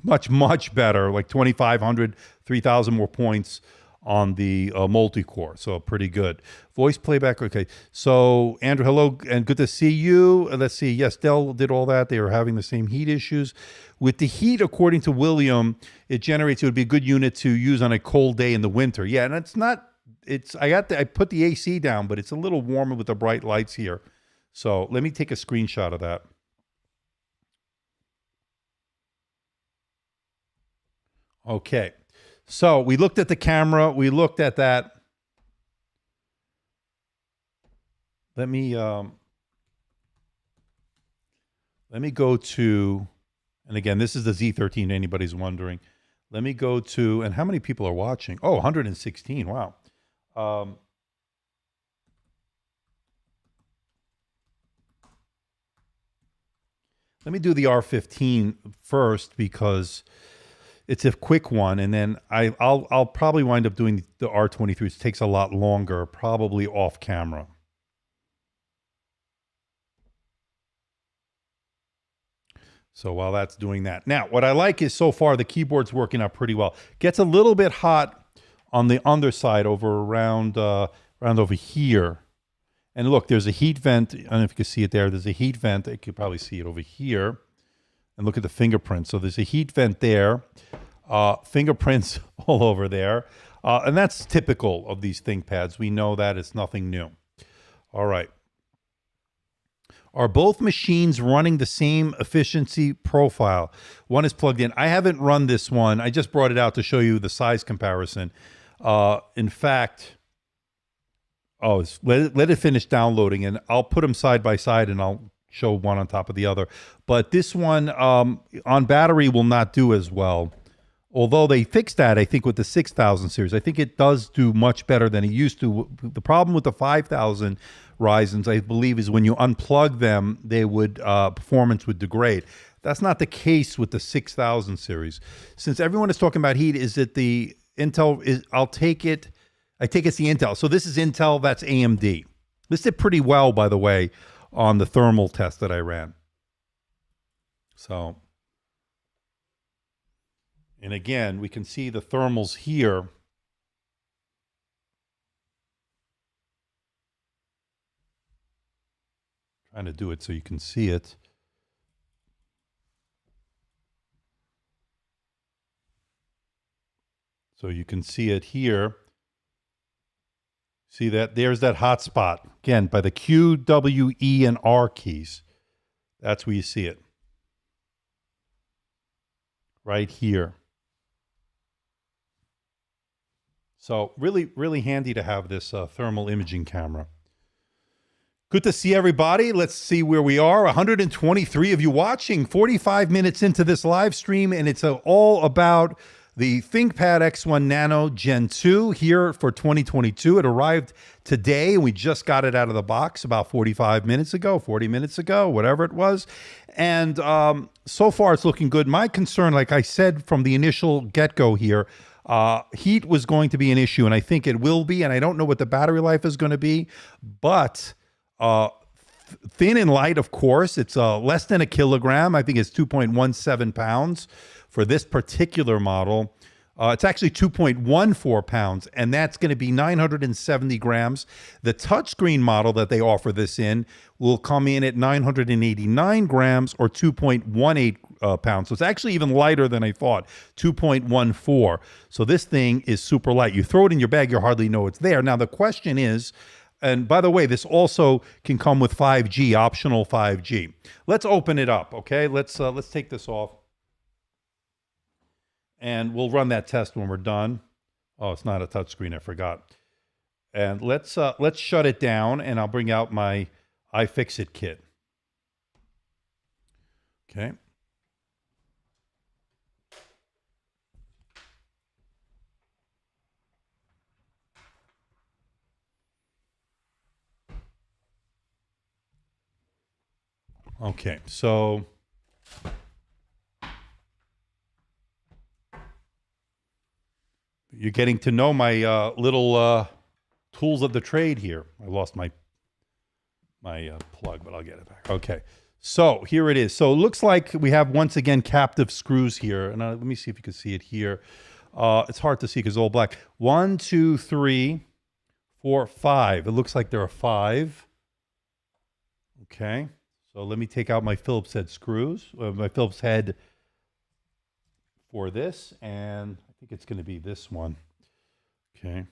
much better, like 2,500, 3,000 more points on the multi-core. So pretty good. Voice playback, okay. So Andrew, hello, and good to see you. Let's see, yes, Dell did all that. They were having the same heat issues. With the heat, according to William, it would be a good unit to use on a cold day in the winter. Yeah, and it's not, I put the AC down, but it's a little warmer with the bright lights here. So let me take a screenshot of that. Okay. So we looked at the camera. We looked at that. Let me go to, and again, this is the Z13, anybody's wondering. Let me go to, and how many people are watching? Oh, 116, wow. Let me do the R15 first because it's a quick one, and then I'll probably wind up doing the R23, which takes a lot longer, probably off camera. So while that's doing that. Now, what I like is so far the keyboard's working out pretty well. Gets a little bit hot on the underside over around over here. And look, there's a heat vent. I don't know if you can see it there. There's a heat vent. You could probably see it over here. And look at the fingerprints. So there's a heat vent there. Fingerprints all over there. And that's typical of these ThinkPads. We know that. It's nothing new. All right. Are both machines running the same efficiency profile? One is plugged in. I haven't run this one. I just brought it out to show you the size comparison. In fact, let it finish downloading, and I'll put them side by side, and I'll show one on top of the other. But this one on battery will not do as well. Although they fixed that, I think, with the 6000 series. I think it does do much better than it used to. The problem with the 5000 Ryzens, I believe, is when you unplug them, they would performance would degrade. That's not the case with the 6000 series. Since everyone is talking about heat, is it the Intel? I take it it's the Intel. So this is Intel, that's AMD. This did pretty well, by the way, on the thermal test that I ran. So, and again, we can see the thermals here. Trying to do it so you can see it. So you can see it here. See that? There's that hot spot. Again, by the Q, W, E, and R keys. That's where you see it. Right here. So really, really handy to have this thermal imaging camera. Good to see everybody. Let's see where we are. 123 of you watching, 45 minutes into this live stream, and it's all about the ThinkPad X1 Nano Gen 2 here for 2022. It arrived today, and we just got it out of the box about 45 minutes ago, 40 minutes ago, whatever it was. And so far, it's looking good. My concern, like I said from the initial get-go here, heat was going to be an issue, and I think it will be, and I don't know what the battery life is going to be, but thin and light, of course. It's less than a kilogram. I think it's 2.17 pounds for this particular model. It's actually 2.14 pounds, and that's going to be 970 grams. The touchscreen model that they offer this in will come in at 989 grams or 2.18 pounds. So it's actually even lighter than I thought, 2.14. So this thing is super light. You throw it in your bag, you hardly know it's there. Now, the question is, And by the way, this also can come with 5G, optional 5G. Let's open it up, okay? Let's take this off. And we'll run that test when we're done. Oh, it's not a touchscreen, I forgot. And let's shut it down, and I'll bring out my iFixit kit. Okay. Okay, so you're getting to know my little tools of the trade here. I lost my plug, but I'll get it back. Okay, so here it is. So it looks like we have, once again, captive screws here. And let me see if you can see it here. It's hard to see because it's all black. 1, 2, 3, 4, 5. It looks like there are 5. Okay. So let me take out my Phillips head screws, my Phillips head for this, and I think it's going to be this one. Okay.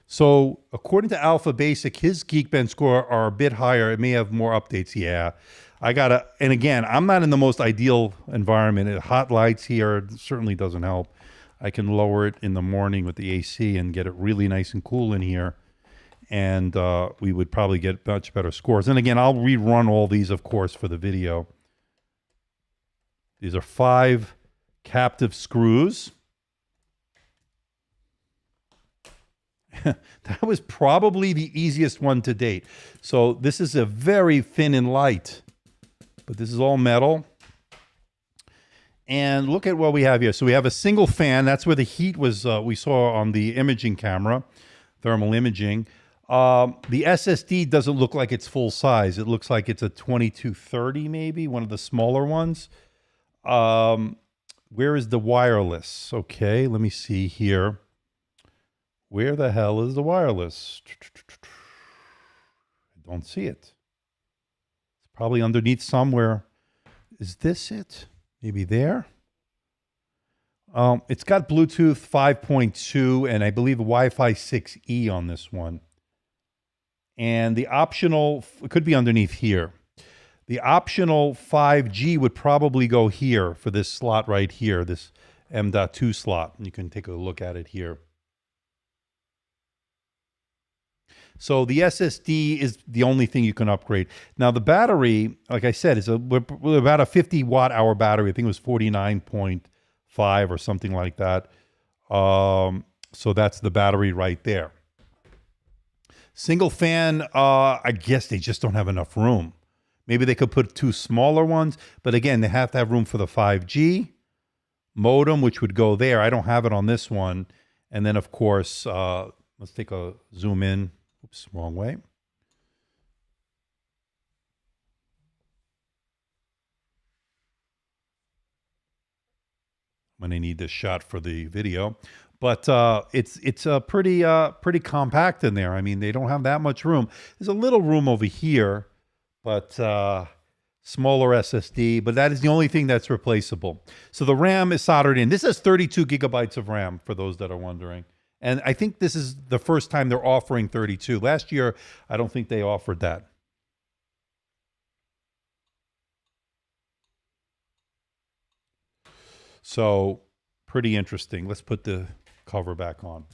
So according to Alpha Basic, his Geekbench score are a bit higher. It may have more updates. Yeah. And again, I'm not in the most ideal environment. Hot lights here certainly doesn't help. I can lower it in the morning with the AC and get it really nice and cool in here. And we would probably get much better scores. And again, I'll rerun all these, of course, for the video. These are 5 captive screws. That was probably the easiest one to date. So this is a very thin and light, but this is all metal. And look at what we have here. So we have a single fan. That's where the heat was, we saw on the imaging camera, thermal imaging. The SSD doesn't look like it's full size. It looks like it's a 2230 maybe, one of the smaller ones. Where is the wireless? Okay, let me see here. Where the hell is the wireless? I don't see it. It's probably underneath somewhere. Is this it? Maybe there? It's got Bluetooth 5.2 and I believe Wi-Fi 6E on this one. And the optional, it could be underneath here. The optional 5G would probably go here for this slot right here, this M.2 slot. You can take a look at it here. So the SSD is the only thing you can upgrade. Now the battery, like I said, is about a 50 watt hour battery. I think it was 49.5 or something like that. So that's the battery right there. Single fan, I guess they just don't have enough room. Maybe they could put 2 smaller ones, but again, they have to have room for the 5G modem, which would go there. I don't have it on this one. And then, of course, let's take a zoom in. Oops, wrong way. I'm going to need this shot for the video. But it's a pretty compact in there. I mean, they don't have that much room. There's a little room over here, but smaller SSD. But that is the only thing that's replaceable. So the RAM is soldered in. This has 32 gigabytes of RAM, for those that are wondering. And I think this is the first time they're offering 32. Last year, I don't think they offered that. So pretty interesting. Let's put the cover back on.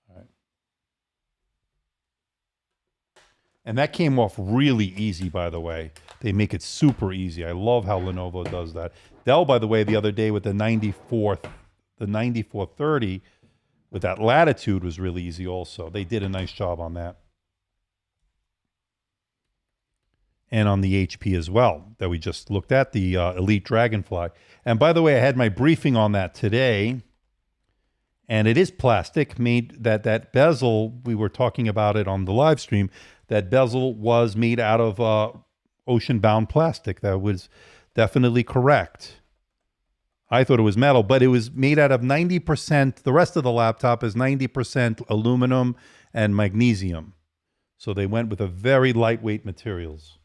All right. And that came off really easy, by the way. They make it super easy. I love how Lenovo does that. Dell, by the way, the other day with the 9430, with that Latitude was really easy also. They did a nice job on that. And on the HP as well, that we just looked at, the Elite Dragonfly. And by the way, I had my briefing on that today. And it is plastic, made that bezel, we were talking about it on the live stream, that bezel was made out of ocean-bound plastic. That was definitely correct. I thought it was metal, but it was made out of 90%. The rest of the laptop is 90% aluminum and magnesium. So they went with a very lightweight materials.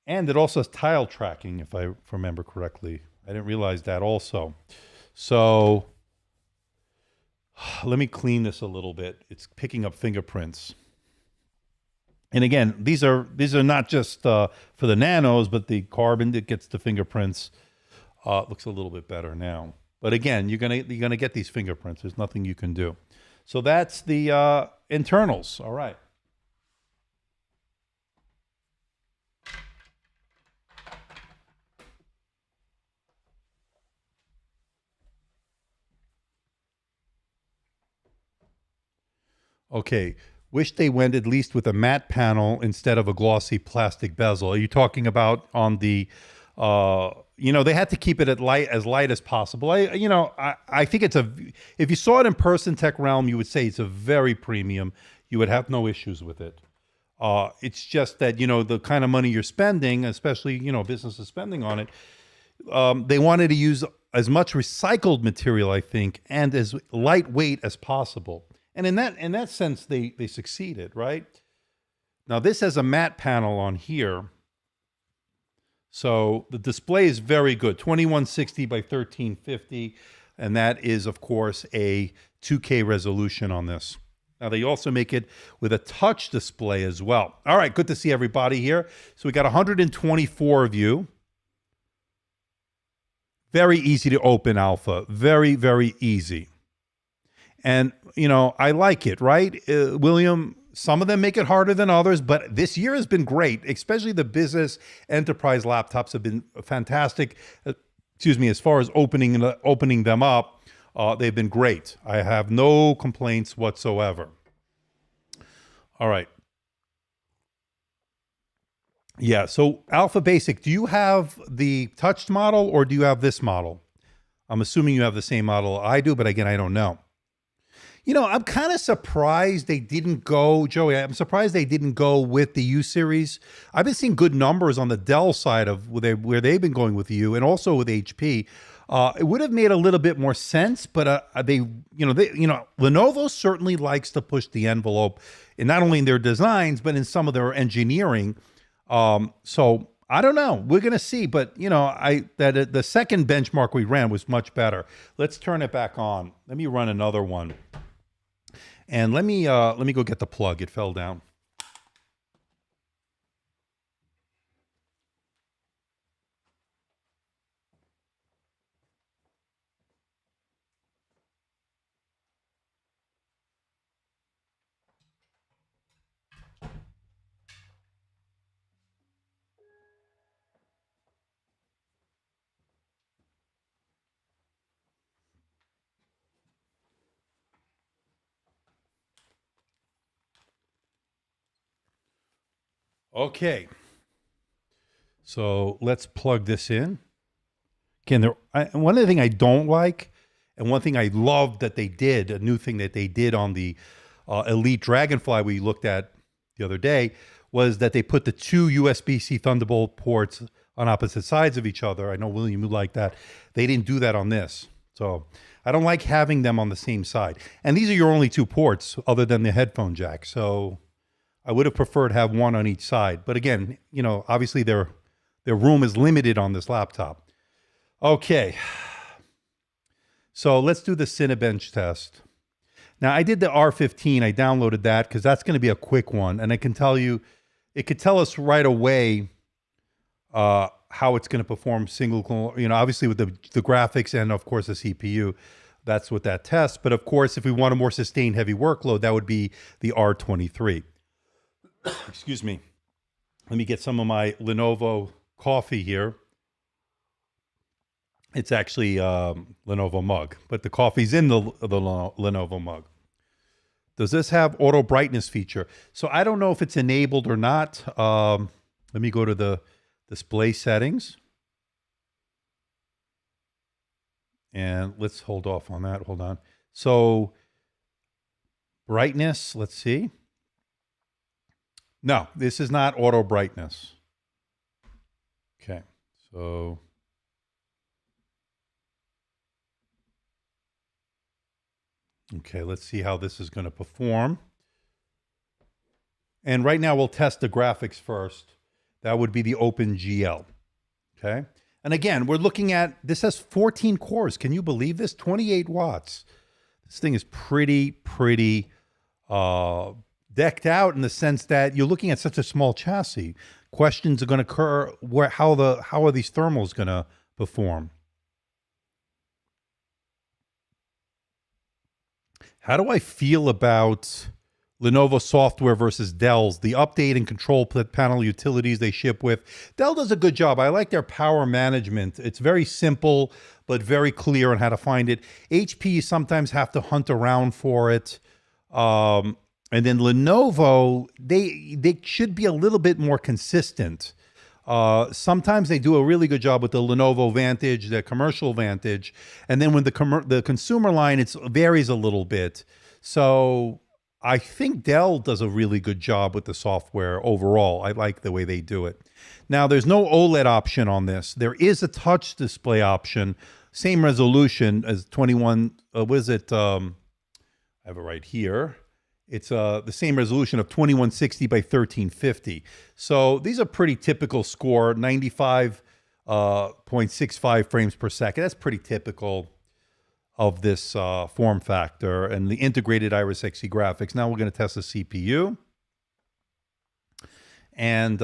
And it also has tile tracking, if I remember correctly. I didn't realize that also. So Let me clean this a little bit. It's picking up fingerprints. And again, these are not just for the nanos, but the carbon that gets the fingerprints looks a little bit better now. But again, you're gonna get these fingerprints. There's nothing you can do. So that's the internals. All right. Okay. Wish they went at least with a matte panel instead of a glossy plastic bezel. Are you talking about on the, they had to keep it as light as possible. I think if you saw it in person, Tech Realm, you would say it's a very premium. You would have no issues with it. It's just that, the kind of money you're spending, especially, businesses spending on it, they wanted to use as much recycled material, I think, and as lightweight as possible. And in that sense, they succeeded, right? Now, this has a matte panel on here. So the display is very good, 2160 by 1350. And that is, of course, a 2K resolution on this. Now, they also make it with a touch display as well. All right, good to see everybody here. So we got 124 of you. Very easy to open, Alpha. Very, very easy. And, I like it, right? William, some of them make it harder than others, but this year has been great, especially the business enterprise laptops have been fantastic. As far as opening them up, they've been great. I have no complaints whatsoever. All right. Yeah, so Alpha Basic, do you have the touched model or do you have this model? I'm assuming you have the same model I do, but again, I don't know. I'm kind of surprised they didn't go, Joey, I'm surprised they didn't go with the U series. I've been seeing good numbers on the Dell side of where they've been going with U and also with HP. It would have made a little bit more sense, but Lenovo certainly likes to push the envelope, and not only in their designs, but in some of their engineering. So I don't know. We're going to see, but the second benchmark we ran was much better. Let's turn it back on. Let me run another one. And let me go get the plug. It fell down. Okay. So let's plug this in. Again, one of the things I don't like, and one thing I love that they did, a new thing that they did on the Elite Dragonfly we looked at the other day, was that they put the two USB-C Thunderbolt ports on opposite sides of each other. I know, William, you like that. They didn't do that on this. So I don't like having them on the same side. And these are your only two ports other than the headphone jack. So I would have preferred to have one on each side. But again, obviously their room is limited on this laptop. Okay. So let's do the Cinebench test. Now, I did the R15. I downloaded that because that's going to be a quick one. And I can tell you, it could tell us right away how it's going to perform obviously with the graphics and, of course, the CPU. That's what that tests. But, of course, if we want a more sustained heavy workload, that would be the R23. Excuse me. Let me get some of my Lenovo coffee here. It's actually Lenovo mug, but the coffee's in the Lenovo mug. Does this have auto brightness feature? So I don't know if it's enabled or not. Let me go to the display settings. And let's hold off on that. Hold on. So brightness, let's see. No, this is not auto brightness. Okay, so let's see how this is going to perform. And right now we'll test the graphics first. That would be the OpenGL. Okay, and again, we're looking at, this has 14 cores. Can you believe this? 28 watts. This thing is pretty decked out in the sense that you're looking at such a small chassis. Questions are going to occur: how are these thermals going to perform? How do I feel about Lenovo software versus Dell's? The update and control panel utilities they ship with. Dell does a good job. I like their power management. It's very simple, but very clear on how to find it. HP, you sometimes have to hunt around for it. And then Lenovo, they should be a little bit more consistent. Sometimes they do a really good job with the Lenovo Vantage, the commercial Vantage, and then when the consumer line, it varies a little bit. So I think Dell does a really good job with the software overall. I like the way they do it. Now, there's no OLED option on this. There is a touch display option, same resolution as 21. What is it? I have it right here. It's the same resolution of 2160 by 1350. So these are pretty typical score, 95.65 frames per second. That's pretty typical of this form factor and the integrated Iris Xe graphics. Now we're going to test the CPU. And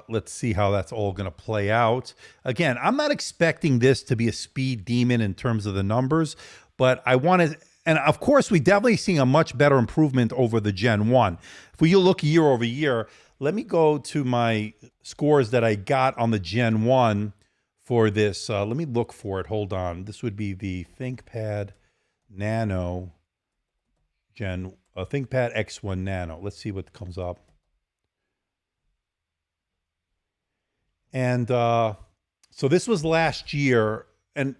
let's see how that's all going to play out. Again, I'm not expecting this to be a speed demon in terms of the numbers, but I want to... And of course, we definitely seeing a much better improvement over the Gen 1. If we look year over year, let me go to my scores that I got on the Gen 1 for this. Let me look for it. Hold on. This would be the ThinkPad Nano ThinkPad X1 Nano. Let's see what comes up. And so this was last year. And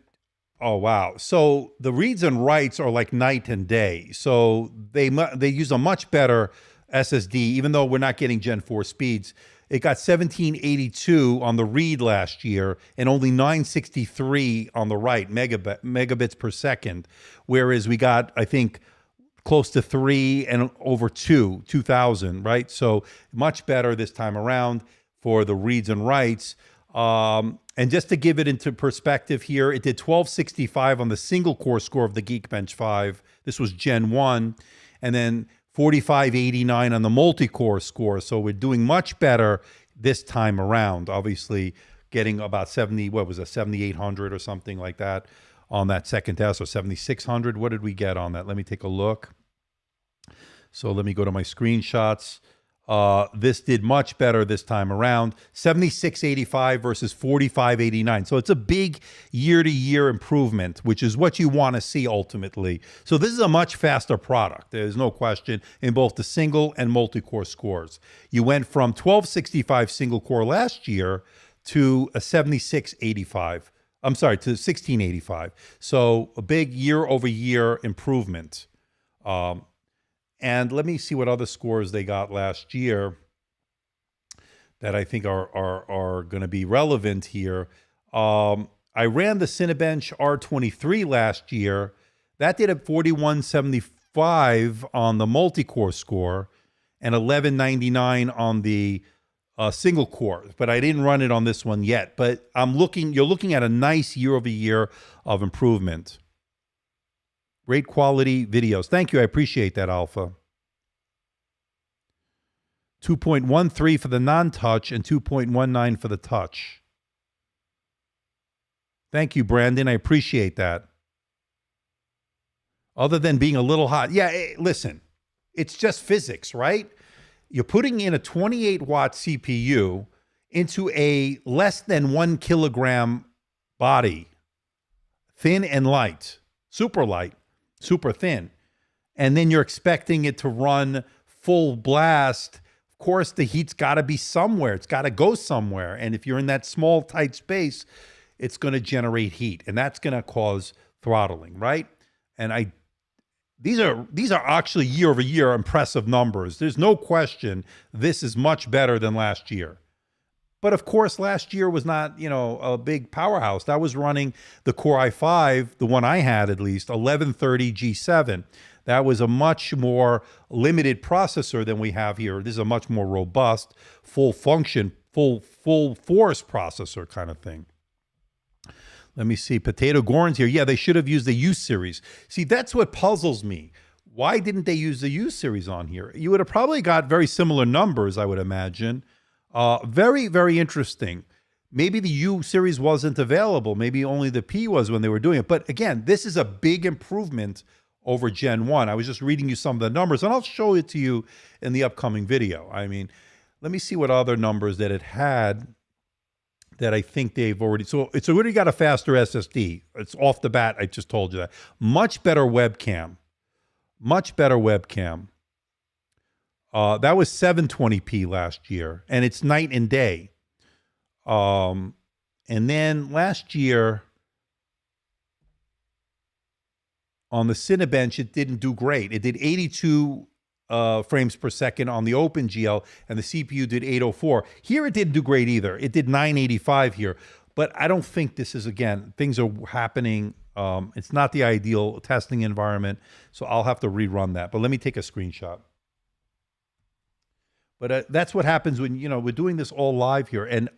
oh, wow. So the reads and writes are like night and day. So they use a much better SSD, even though we're not getting Gen 4 speeds. It got 1782 on the read last year and only 963 on the write, megabits per second. Whereas we got, I think, close to 3 and over 2,000, right? So much better this time around for the reads and writes. And just to give it into perspective here, it did 1265 on the single core score of the Geekbench 5. This was Gen 1. And then 4589 on the multi-core score. So we're doing much better this time around. Obviously getting about 7,800 or something like that on that second test, or 7,600. What did we get on that? Let me take a look. So let me go to my screenshots. This did much better this time around, 7685 versus 4589. So it's a big year-to-year improvement, which is what you want to see ultimately. So this is a much faster product. There's no question in both the single and multi-core scores. You went from 1265 single core last year to a 7685. I'm sorry, to 1685. So a big year-over-year improvement. And let me see what other scores they got last year that I think are going to be relevant here. I ran the Cinebench R23 last year. That did a 4175 on the multi-core score and 1199 on the single core. But I didn't run it on this one yet. But you're looking at a nice year-over-year of improvement. Great quality videos. Thank you. I appreciate that, Alpha. 2.13 for the non-touch and 2.19 for the touch. Thank you, Brandon. I appreciate that. Other than being a little hot. Yeah, listen, it's just physics, right? You're putting in a 28-watt CPU into a less than 1 kilogram body, thin and light, super light, super thin. And then you're expecting it to run full blast. Of course, the heat's got to be somewhere. It's got to go somewhere. And if you're in that small, tight space, it's going to generate heat. And that's going to cause throttling, right? And these are actually year-over-year impressive numbers. There's no question this is much better than last year. But of course, last year was not, a big powerhouse. That was running the Core i5, the one I had at least, 1130 G7. That was a much more limited processor than we have here. This is a much more robust, full function, full force processor kind of thing. Let me see. Potato Gorn's here. Yeah, they should have used the U series. See, that's what puzzles me. Why didn't they use the U series on here? You would have probably got very similar numbers, I would imagine. Very, very interesting. Maybe the U series wasn't available. Maybe only the P was when they were doing it. But again, this is a big improvement over Gen 1. I was just reading you some of the numbers, and I'll show it to you in the upcoming video. I mean, let me see what other numbers that it had that I think they've already... So it's already got a faster SSD. It's off the bat. I just told you that. Much better webcam. Much better webcam. That was 720p last year, and it's night and day. And then last year on the Cinebench, it didn't do great. It did 82 frames per second on the OpenGL, and the CPU did 804. Here it didn't do great either. It did 985 here. But I don't think this is, again, things are happening. It's not the ideal testing environment, so I'll have to rerun that. But let me take a screenshot. But that's what happens when, you know, we're doing this all live here. And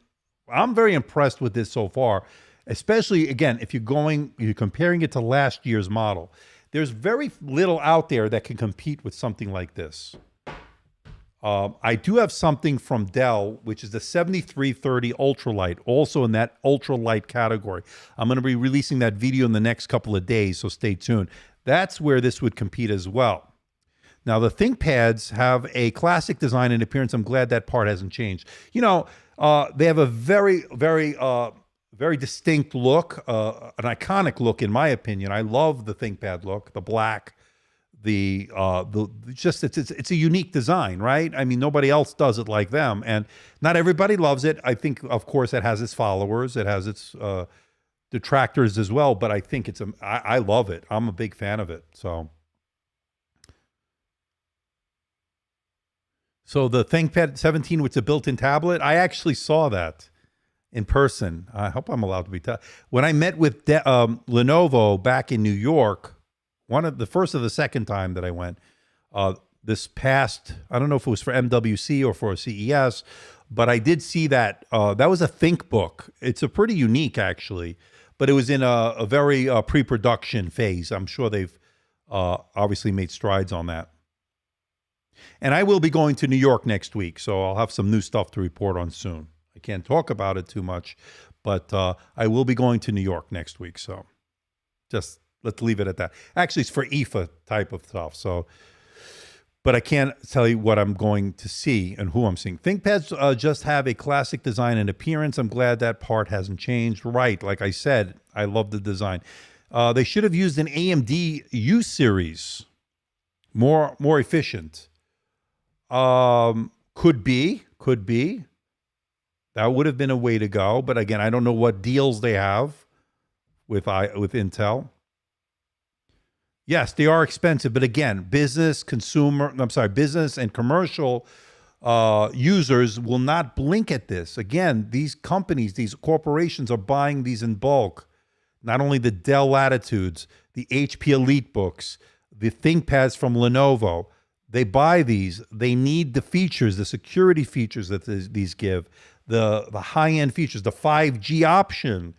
I'm very impressed with this so far, especially, again, if you're comparing it to last year's model. There's very little out there that can compete with something like this. I do have something from Dell, which is the 7330 Ultralight, also in that ultralight category. I'm going to be releasing that video in the next couple of days, so stay tuned. That's where this would compete as well. Now, the ThinkPads have a classic design and appearance. I'm glad that part hasn't changed. You know, they have a very, very, very distinct look, an iconic look, in my opinion. I love the ThinkPad look, the black. It's a unique design, right? I mean, nobody else does it like them, and not everybody loves it. I think, of course, it has its followers, it has its detractors as well, but I think I love it. I'm a big fan of it. So the ThinkPad 17 with the built-in tablet, I actually saw that in person. I hope I'm allowed to be when I met with Lenovo back in New York. The first or the second time that I went, this past, I don't know if it was for MWC or for CES, but I did see that. That was a ThinkBook. It's a pretty unique, actually, but it was in a very pre-production phase. I'm sure they've obviously made strides on that. And I will be going to New York next week, so I'll have some new stuff to report on soon. I can't talk about it too much, but I will be going to New York next week, so just... let's leave it at that. Actually, it's for IFA type of stuff. So, but I can't tell you what I'm going to see and who I'm seeing. ThinkPads just have a classic design and appearance. I'm glad that part hasn't changed. Right, like I said, I love the design. They should have used an AMD U series, more efficient. Could be. That would have been a way to go. But again, I don't know what deals they have with Intel. Yes, they are expensive, but again, business and commercial users will not blink at this. Again, these companies, these corporations are buying these in bulk. Not only the Dell Latitudes, the HP EliteBooks, the ThinkPads from Lenovo, they buy these. They need the features, the security features that these give, the high-end features, the 5G option,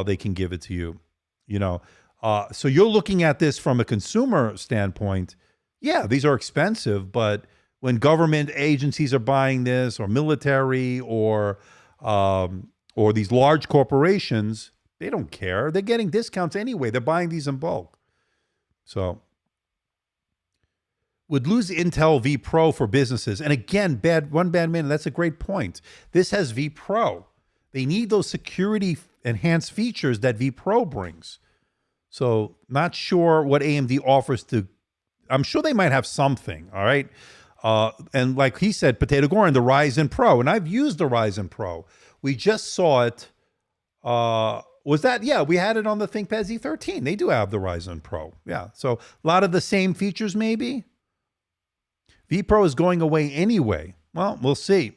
they can give it to you, you know. So you're looking at this from a consumer standpoint. Yeah, these are expensive, but when government agencies are buying this, or military, or these large corporations, they don't care. They're getting discounts anyway. They're buying these in bulk. So would lose Intel V Pro for businesses. And again, one bad minute. That's a great point. This has V Pro. They need those security enhanced features that V Pro brings. So not sure what AMD offers to, I'm sure they might have something, all right? And like he said, Potato Gorin, the Ryzen Pro, and I've used the Ryzen Pro. We just saw it, yeah, we had it on the ThinkPad Z13. They do have the Ryzen Pro, yeah. So a lot of the same features maybe. vPro is going away anyway. Well, we'll see.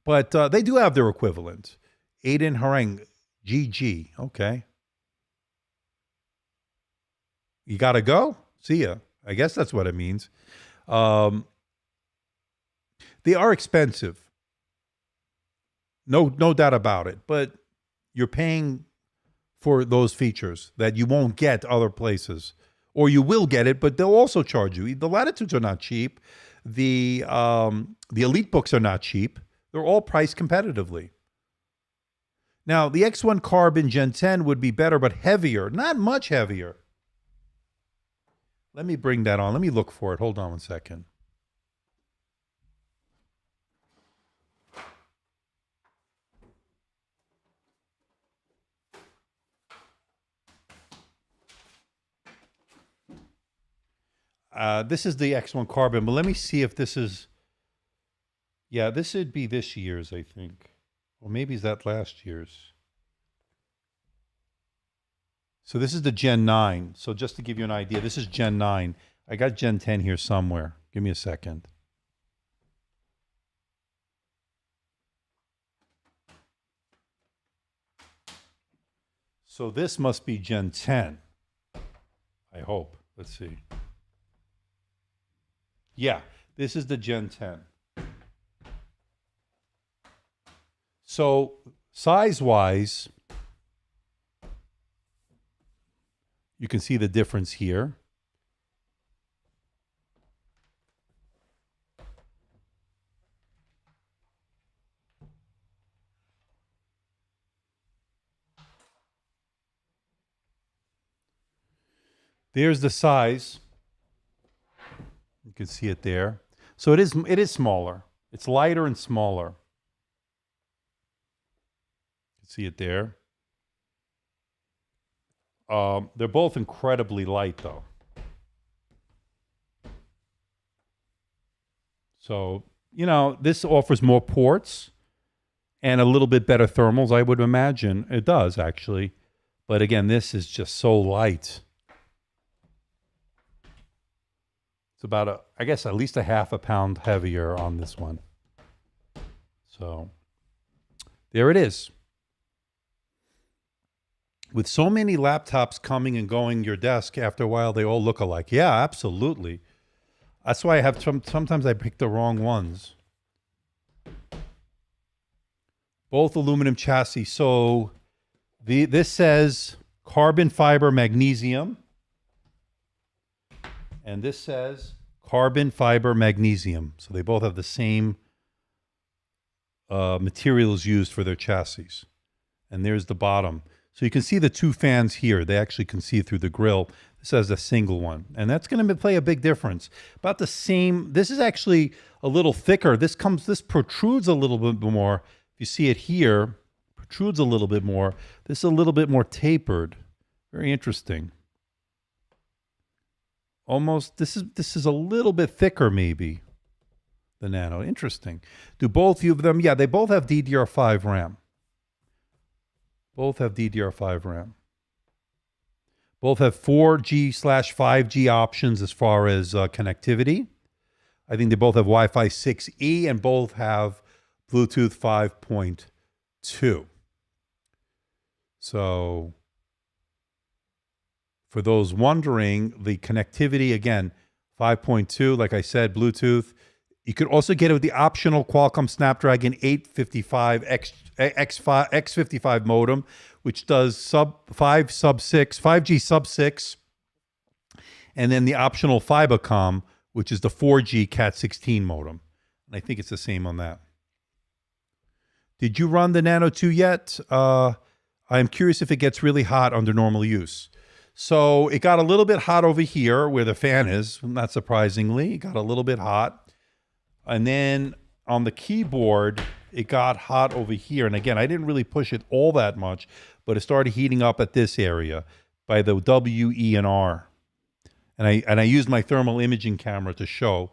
But they do have their equivalent. Aiden Hareng, GG, okay. You got to go? See ya. I guess that's what it means. They are expensive. No doubt about it. But, you're paying for those features that you won't get other places. Or you will get it, but they'll also charge you. The Latitudes are not cheap. The Elite books are not cheap. They're all priced competitively. Now, the X1 Carbon Gen 10 would be better, but heavier. Not much heavier. Let me bring that on. Let me look for it. Hold on one second. This is the X1 Carbon, but let me see if this is... Yeah, this would be this year's, I think. Or maybe is that last year's. So this is the Gen 9. So just to give you an idea, this is Gen 9. I got Gen 10 here somewhere. Give me a second. So this must be Gen 10. I hope. Let's see. Yeah, this is the Gen 10. So size-wise, you can see the difference here. There's the size. You can see it there. So it is smaller. It's lighter and smaller. You can see it there. They're both incredibly light, though. So, you know, this offers more ports and a little bit better thermals, I would imagine. It does, actually. But again, this is just so light. It's about, I guess, at least a half a pound heavier on this one. So, there it is. With so many laptops coming and going your desk, after a while, they all look alike. Yeah, absolutely. That's why I have sometimes I pick the wrong ones. Both aluminum chassis. So this says carbon fiber magnesium. And this says carbon fiber magnesium. So they both have the same materials used for their chassis. And there's the bottom. So you can see the two fans here. They actually can see through the grill. This has a single one. And that's going to play a big difference. About the same. This is actually a little thicker. This protrudes a little bit more. If you see it here, protrudes a little bit more. This is a little bit more tapered. Very interesting. Almost, this is a little bit thicker maybe, the Nano. Interesting. Do both of them? Yeah, they both have DDR5 RAM. Both have DDR5 RAM. Both have 4G/5G options as far as connectivity. I think they both have Wi-Fi 6E and both have Bluetooth 5.2. So for those wondering, the connectivity, again, 5.2, like I said, Bluetooth. You could also get it with the optional Qualcomm Snapdragon 855 X55 modem, which does 5G sub 6, and then the optional Fibacom, which is the 4G Cat 16 modem. And I think it's the same on that. Did you run the Nano 2 yet? I'm curious if it gets really hot under normal use. So it got a little bit hot over here where the fan is, not surprisingly. It got a little bit hot. And then on the keyboard, it got hot over here. And again, I didn't really push it all that much, but it started heating up at this area by the W, E, and R. And I used my thermal imaging camera to show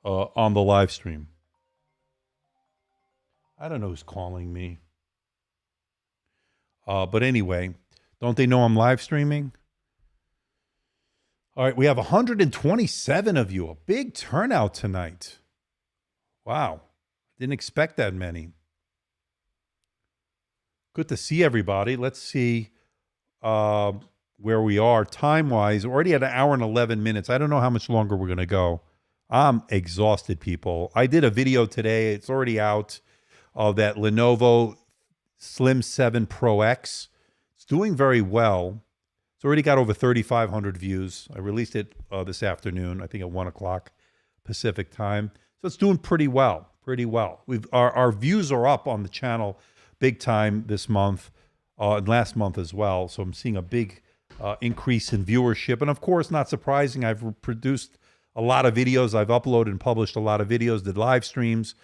on the live stream. I don't know who's calling me. But anyway, don't they know I'm live streaming? All right, we have 127 of you. A big turnout tonight. Wow. Didn't expect that many. Good to see everybody. Let's see where we are time-wise. We're already at 1 hour and 11 minutes. I don't know how much longer we're going to go. I'm exhausted, people. I did a video today. It's already out of that Lenovo Slim 7 Pro X. It's doing very well. It's already got over 3,500 views. I released it this afternoon, I think at 1 o'clock Pacific time. So it's doing pretty well, pretty well. Our views are up on the channel big time this month and last month as well. So I'm seeing a big increase in viewership. And of course, not surprising, I've produced a lot of videos. I've uploaded and published a lot of videos, did live streams.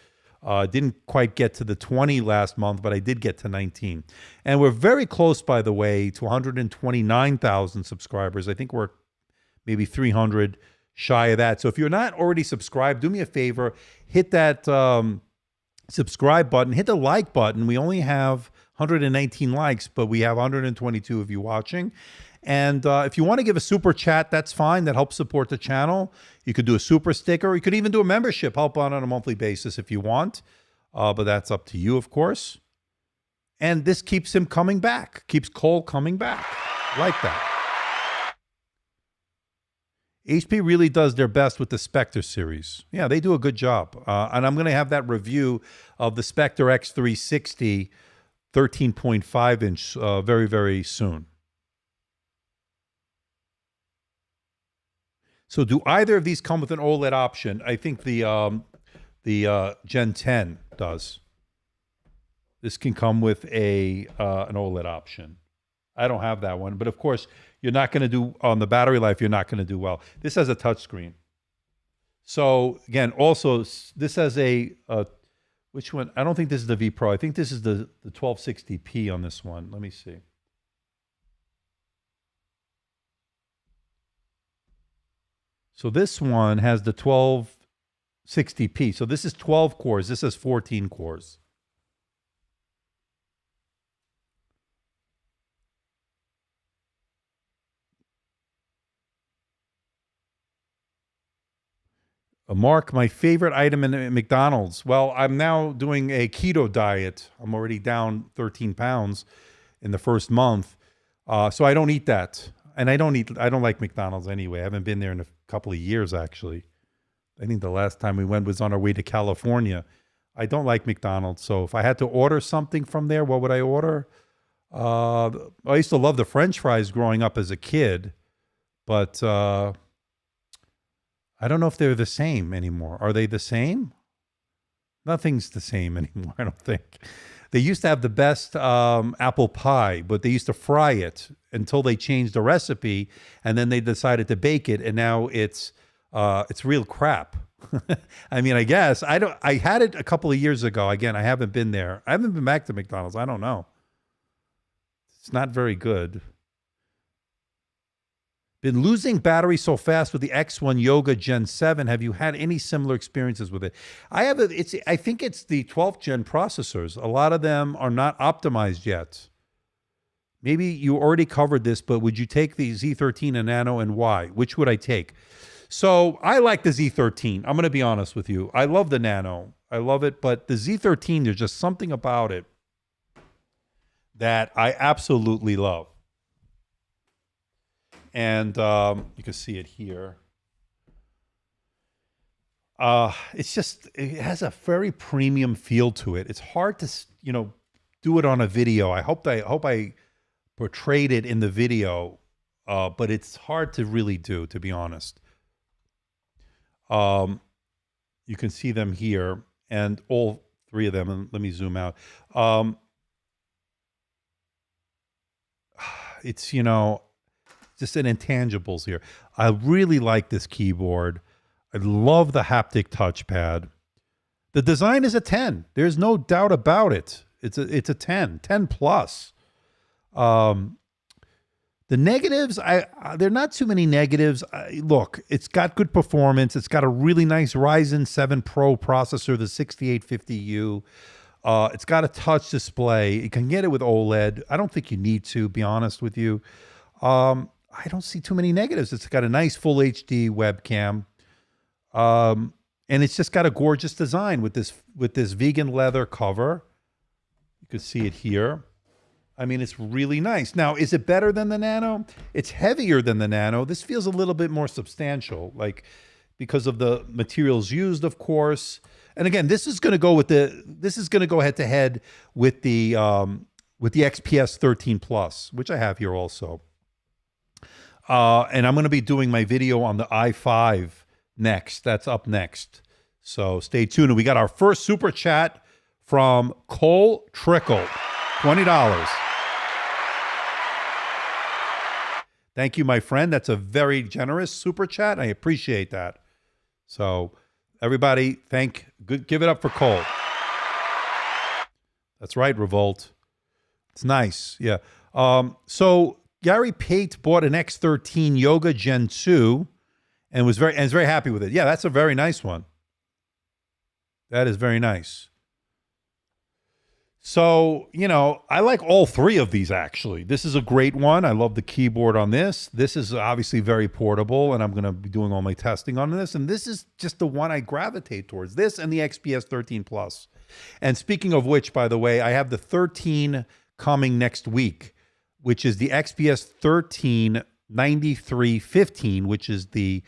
Didn't quite get to the 20 last month, but I did get to 19. And we're very close, by the way, to 129,000 subscribers. I think we're maybe 300 shy of that. So if you're not already subscribed, do me a favor, hit that subscribe button, hit the like button. We only have 119 likes, but we have 122 of you watching. And if you want to give a super chat, that's fine. That helps support the channel. You could do a super sticker. You could even do a membership, help on a monthly basis if you want. But that's up to you, of course. And this keeps him coming back, keeps Cole coming back. Like that. HP really does their best with the Spectre series. Yeah, they do a good job. And I'm going to have that review of the Spectre X360 13.5 inch very, very soon. So do either of these come with an OLED option? I think the Gen 10 does. This can come with an OLED option. I don't have that one, but of course, you're not going to do, on the battery life, you're not going to do well. This has a touchscreen. So again, also, this has a, which one? I don't think this is the V Pro. I think this is the 1260p on this one. Let me see. So this one has the 1260p. So this is 12 cores. This is 14 cores. Mark, my favorite item in McDonald's. Well, I'm now doing a keto diet. I'm already down 13 pounds in the first month. So I don't eat that. And I don't like McDonald's anyway. I haven't been there in a couple of years, actually. I think the last time we went was on our way to California. I don't like McDonald's. So if I had to order something from there, what would I order? I used to love the French fries growing up as a kid, but I don't know if they're the same anymore. Are they the same? Nothing's the same anymore, I don't think. They used to have the best apple pie, but they used to fry it until they changed the recipe, and then they decided to bake it, and now it's real crap. I mean, I guess I had it a couple of years ago. Again, I haven't been there. I haven't been back to McDonald's. I don't know. It's not very good. Been losing battery so fast with the X1 Yoga Gen 7. Have you had any similar experiences with it? I think it's the 12th gen processors. A lot of them are not optimized yet. Maybe you already covered this, but would you take the Z13 and Nano, and why? Which would I take? So I like the Z13. I'm going to be honest with you. I love the Nano. I love it, but the Z13, there's just something about it that I absolutely love. And you can see it here. It has a very premium feel to it. It's hard to, do it on a video. I hope I portrayed it in the video, but it's hard to really do, to be honest. You can see them here, and all three of them. And let me zoom out. It's, just an intangibles here. I really like this keyboard. I love the haptic touchpad. The design is a 10. There's no doubt about it. It's a 10 plus. The negatives, there are not too many negatives. Look, it's got good performance. It's got a really nice Ryzen 7 Pro processor, the 6850U. It's got a touch display. You can get it with OLED. I don't think you need to, be honest with you. I don't see too many negatives. It's got a nice full HD webcam. And it's just got a gorgeous design with this vegan leather cover. You can see it here. I mean, it's really nice. Now, is it better than the Nano? It's heavier than the Nano. This feels a little bit more substantial, like because of the materials used, of course. And again, this is going to go head to head with the XPS 13 Plus, which I have here also. And I'm going to be doing my video on the i5 next. That's up next. So stay tuned. And we got our first super chat from Cole Trickle, $20. Thank you, my friend. That's a very generous super chat. I appreciate that. So everybody, give it up for Cole. That's right, Revolt. It's nice. Yeah. So Gary Pate bought an X13 Yoga Gen 2 and is very happy with it. Yeah, that's a very nice one. That is very nice. So, I like all three of these, actually. This is a great one. I love the keyboard on this. This is obviously very portable, and I'm going to be doing all my testing on this. And this is just the one I gravitate towards, this and the XPS 13 Plus. And speaking of which, by the way, I have the 13 coming next week, which is the XPS 13 9315, which has the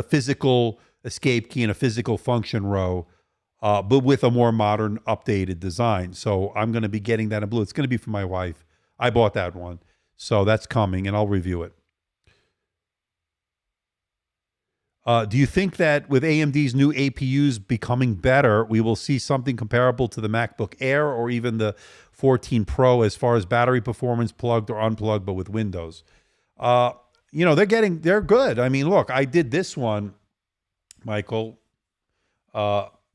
physical escape key and a physical function row, but with a more modern, updated design. So I'm going to be getting that in blue. It's going to be for my wife. I bought that one. So that's coming, and I'll review it. Do you think that with AMD's new APUs becoming better, we will see something comparable to the MacBook Air or even the 14 Pro as far as battery performance, plugged or unplugged, but with Windows? They're good. I mean, look, I did this one, Michael.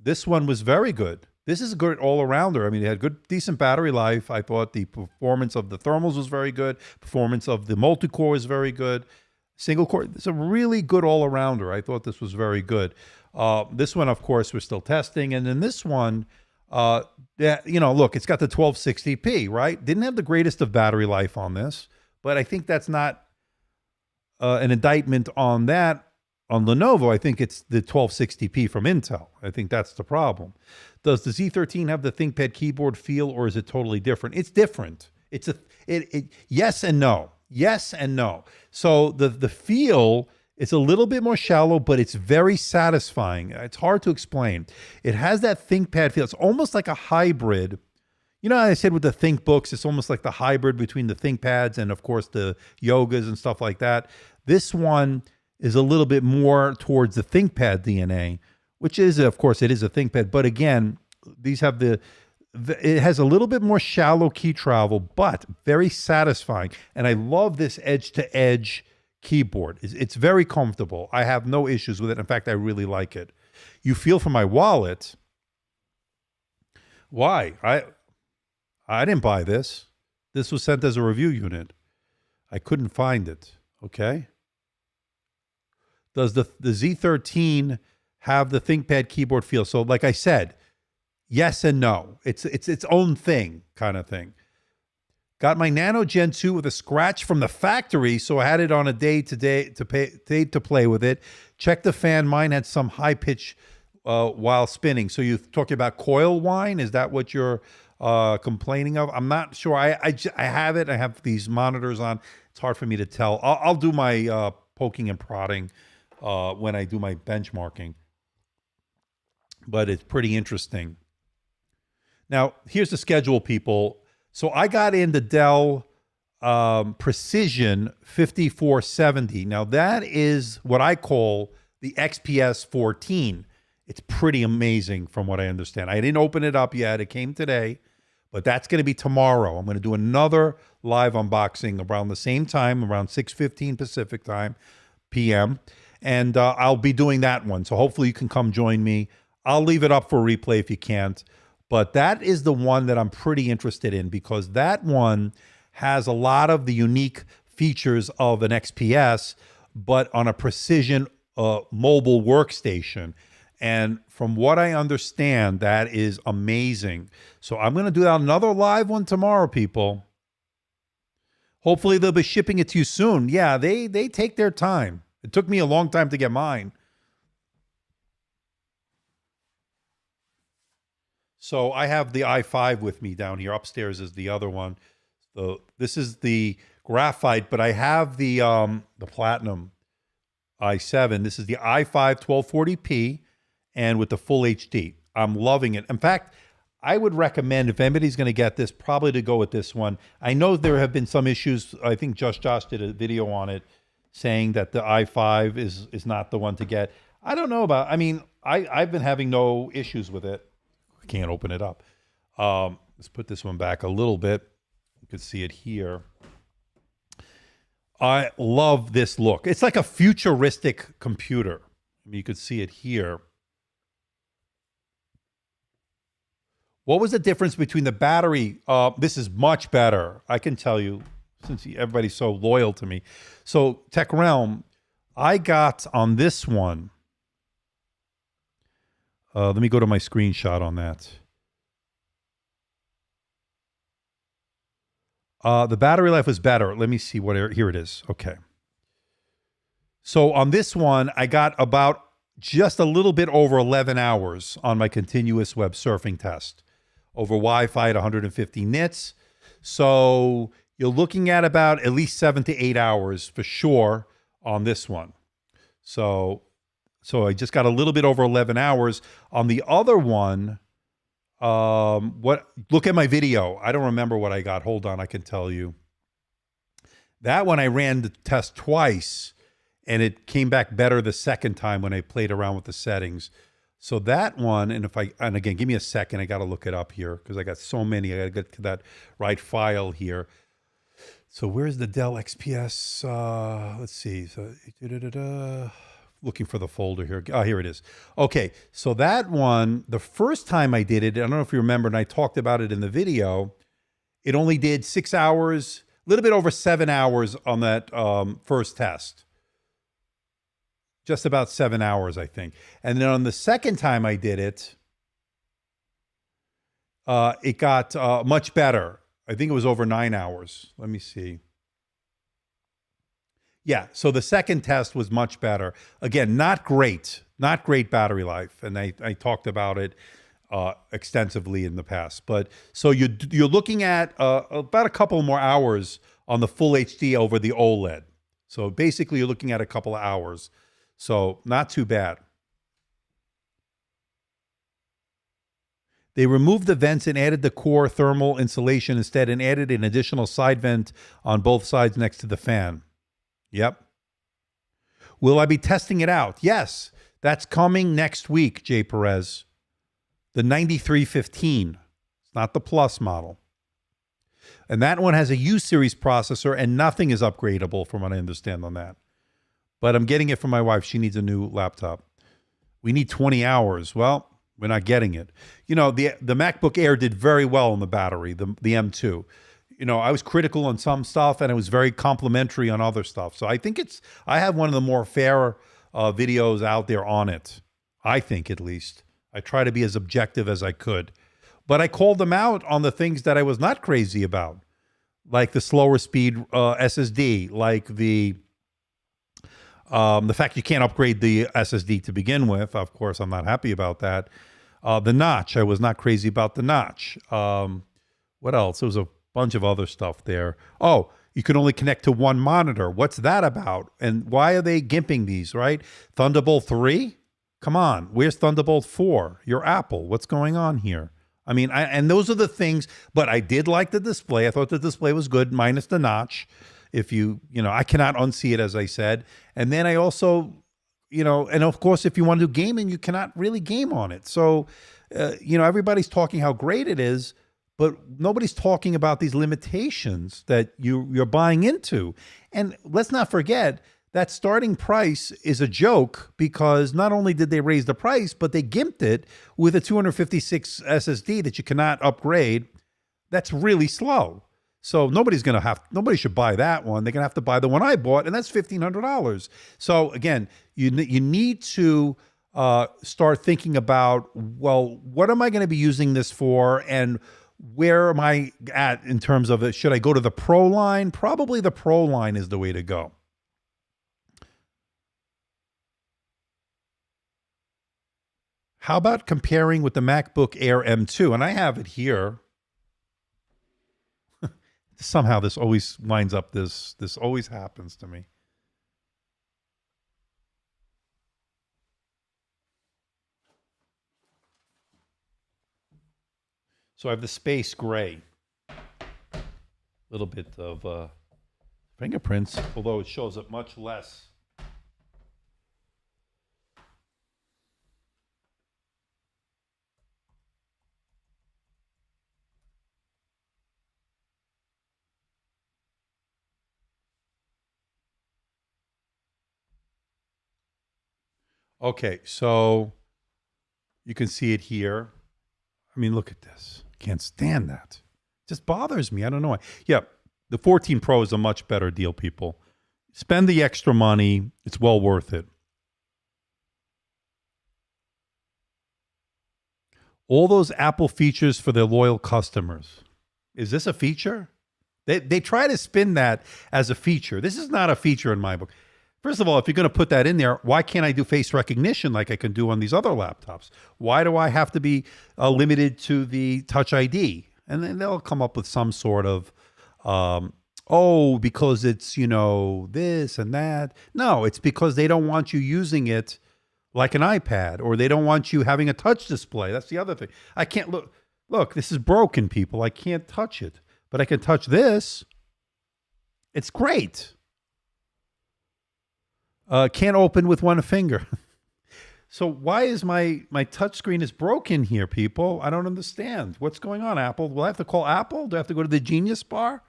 This one was very good. This is a good all-arounder. I mean, it had decent battery life. I thought the performance of the thermals was very good. Performance of the multi-core is very good. Single core, it's a really good all-arounder. I thought this was very good. This one, of course, we're still testing. And then this one, look, it's got the 1260p, right? Didn't have the greatest of battery life on this, but I think that's not an indictment on that. On Lenovo, I think it's the 1260p from Intel. I think that's the problem. Does the Z13 have the ThinkPad keyboard feel, or is it totally different? It's different. Yes and no. Yes and no. So the feel is a little bit more shallow, but it's very satisfying. It's hard to explain. It has that ThinkPad feel. It's almost like a hybrid. How I said with the ThinkBooks, it's almost like the hybrid between the ThinkPads and, of course, the Yogas and stuff like that. This one is a little bit more towards the ThinkPad DNA, which is, of course, it is a ThinkPad. But again, these have it has a little bit more shallow key travel, but very satisfying. And I love this edge-to-edge keyboard. It's very comfortable. I have no issues with it. In fact, I really like it. You feel for my wallet. Why? I didn't buy this. This was sent as a review unit. I couldn't find it. Okay. Does the Z13 have the ThinkPad keyboard feel? So like I said, yes and no. It's its own thing, kind of thing. Got my Nano Gen 2 with a scratch from the factory, so I had it on a day to play with it. Check the fan. Mine had some high pitch while spinning. So you're talking about coil whine? Is that what you're complaining of? I'm not sure. I have it. I have these monitors on. It's hard for me to tell. I'll do my poking and prodding when I do my benchmarking. But it's pretty interesting. Now, here's the schedule, people. So I got in the Dell Precision 5470. Now, that is what I call the XPS 14. It's pretty amazing from what I understand. I didn't open it up yet. It came today, but that's going to be tomorrow. I'm going to do another live unboxing around the same time, around 6:15 Pacific time, PM. And I'll be doing that one. So hopefully you can come join me. I'll leave it up for a replay if you can't. But that is the one that I'm pretty interested in because that one has a lot of the unique features of an XPS, but on a precision mobile workstation. And from what I understand, that is amazing. So I'm going to do another live one tomorrow, people. Hopefully they'll be shipping it to you soon. Yeah, they take their time. It took me a long time to get mine. So I have the i5 with me down here. Upstairs is the other one. So this is the graphite, but I have the platinum i7. This is the i5 1240p, and with the full HD. I'm loving it. In fact, I would recommend, if anybody's going to get this, probably to go with this one. I know there have been some issues. I think Josh did a video on it saying that the i5 is not the one to get. I don't know about, I mean, I've been having no issues with it. I can't open it up. Let's put this one back a little bit. You can see it here. I love this look. It's like a futuristic computer. I mean, you could see it here. What was the difference between the battery? This is much better, I can tell you, since everybody's so loyal to me. So Tech Realm, I got on this one. Let me go to my screenshot on that. The battery life was better. Let me see what, here it is. Okay. So on this one, I got about just a little bit over 11 hours on my continuous web surfing test over Wi-Fi at 150 nits. So you're looking at about at least 7 to 8 hours for sure on this one. So I just got a little bit over 11 hours. On the other one, look at my video. I don't remember what I got. Hold on, I can tell you. That one I ran the test twice, and it came back better the second time when I played around with the settings. So that one, and again, give me a second. I got to look it up here because I got so many. I got to get to that right file here. So where's the Dell XPS? Let's see. So looking for the folder here. Oh, here it is. Okay, so that one, the first time I did it, I don't know if you remember, and I talked about it in the video, it only did 6 hours, a little bit over 7 hours on that first test. Just about 7 hours, I think. And then on the second time I did it, it got much better. I think it was over 9 hours. Let me see. Yeah, so the second test was much better. Again, not great battery life, and I talked about it extensively in the past. But so you're looking at about a couple more hours on the full HD over the OLED. So basically, you're looking at a couple of hours. So not too bad. They removed the vents and added the core thermal insulation instead, and added an additional side vent on both sides next to the fan. Yep. Will I be testing it out? Yes. That's coming next week, Jay Perez. The 9315. It's not the Plus model. And that one has a U-series processor, and nothing is upgradable from what I understand on that. But I'm getting it for my wife. She needs a new laptop. We need 20 hours. Well, we're not getting it. You know, the MacBook Air did very well on the battery, the M2. You know, I was critical on some stuff, and it was very complimentary on other stuff. So I think I have one of the more fair videos out there on it. I think, at least. I try to be as objective as I could. But I called them out on the things that I was not crazy about, like the slower speed SSD, like the fact you can't upgrade the SSD to begin with. Of course, I'm not happy about that. The notch, I was not crazy about the notch. What else? There was a bunch of other stuff there. Oh, you can only connect to one monitor. What's that about? And why are they gimping these, right? Thunderbolt 3? Come on. Where's Thunderbolt 4? You're Apple. What's going on here? I mean, and those are the things, but I did like the display. I thought the display was good, minus the notch. If you know, I cannot unsee it, as I said. And then I also, you know, and of course, if you want to do gaming, you cannot really game on it. So, you know, everybody's talking how great it is, but nobody's talking about these limitations that you're buying into. And let's not forget that starting price is a joke, because not only did they raise the price, but they gimped it with a 256 SSD that you cannot upgrade. That's really slow. So nobody should buy that one. They're going to have to buy the one I bought, and that's $1,500. So again, you need to start thinking about, well, what am I going to be using this for, and where am I at in terms of it? Should I go to the Pro line? Probably the Pro line is the way to go. How about comparing with the MacBook Air M2? And I have it here. Somehow this always winds up this always happens to me. So I have the space gray. A little bit of fingerprints, although it shows up much less. Okay, so you can see it here. I mean, look at this. Can't stand that. It just bothers me. I don't know why. Yeah, the 14 Pro is a much better deal, people. Spend the extra money. It's well worth it. All those Apple features for their loyal customers. Is this a feature? They try to spin that as a feature. This is not a feature in my book. First of all, if you're going to put that in there, why can't I do face recognition like I can do on these other laptops? Why do I have to be limited to the Touch ID? And then they'll come up with some sort of, because it's, this and that. No, it's because they don't want you using it like an iPad, or they don't want you having a touch display. That's the other thing. I can't look, this is broken, people. I can't touch it, but I can touch this. It's great. Can't open with one finger. So why is my touchscreen is broken here, people? I don't understand. What's going on, Apple? Will I have to call Apple? Do I have to go to the Genius Bar?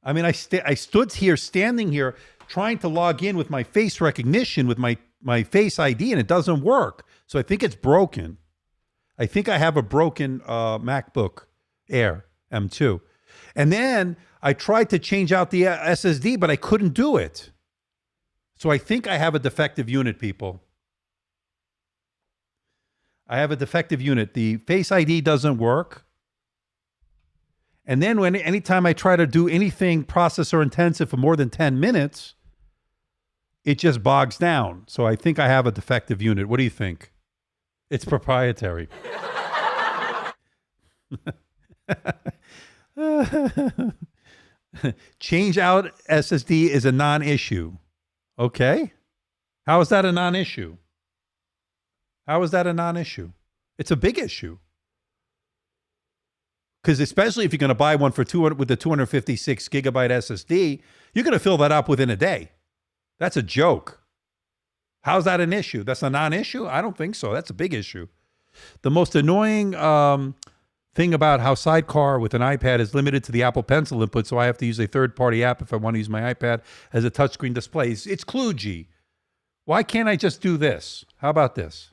I mean, I stood here, standing here, trying to log in with my face recognition, with my Face ID, and it doesn't work. So I think it's broken. I think I have a broken MacBook Air M2. And then I tried to change out the SSD, but I couldn't do it. So I think I have a defective unit, people. I have a defective unit. The Face ID doesn't work. And then anytime I try to do anything processor intensive for more than 10 minutes, it just bogs down. So I think I have a defective unit. What do you think? It's proprietary. Change out SSD is a non-issue. Okay. How is that a non-issue? How is that a non-issue? It's a big issue. Because especially if you're going to buy one for 200 with the 256 gigabyte SSD, you're going to fill that up within a day. That's a joke. How's that an issue? That's a non-issue? I don't think so. That's a big issue. The most annoying thing about how Sidecar with an iPad is limited to the Apple Pencil input, so I have to use a third-party app if I want to use my iPad as a touchscreen display. It's kludgy. Why can't I just do this? How about this?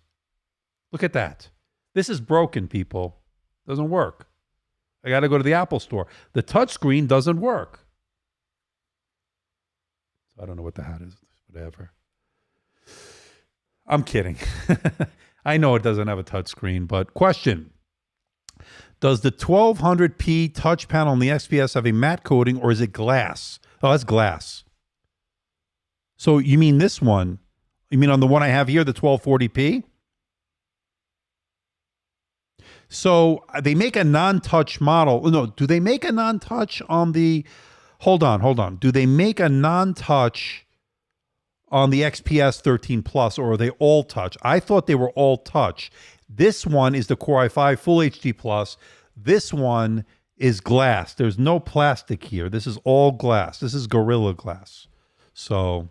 Look at that. This is broken, people. Doesn't work. I got to go to the Apple store. The touchscreen doesn't work. I don't know what the hat is. Whatever. I'm kidding. I know it doesn't have a touchscreen, but question. Does the 1200p touch panel on the XPS have a matte coating, or is it glass? Oh, that's glass. So you mean this one? You mean on the one I have here, the 1240p? So they make a non-touch model. No, do they make a non-touch on the... Hold on. Do they make a non-touch on the XPS 13 Plus, or are they all touch? I thought they were all touch. This one is the Core i5 Full HD Plus. This one is glass. There's no plastic here. This is all glass. This is Gorilla Glass. So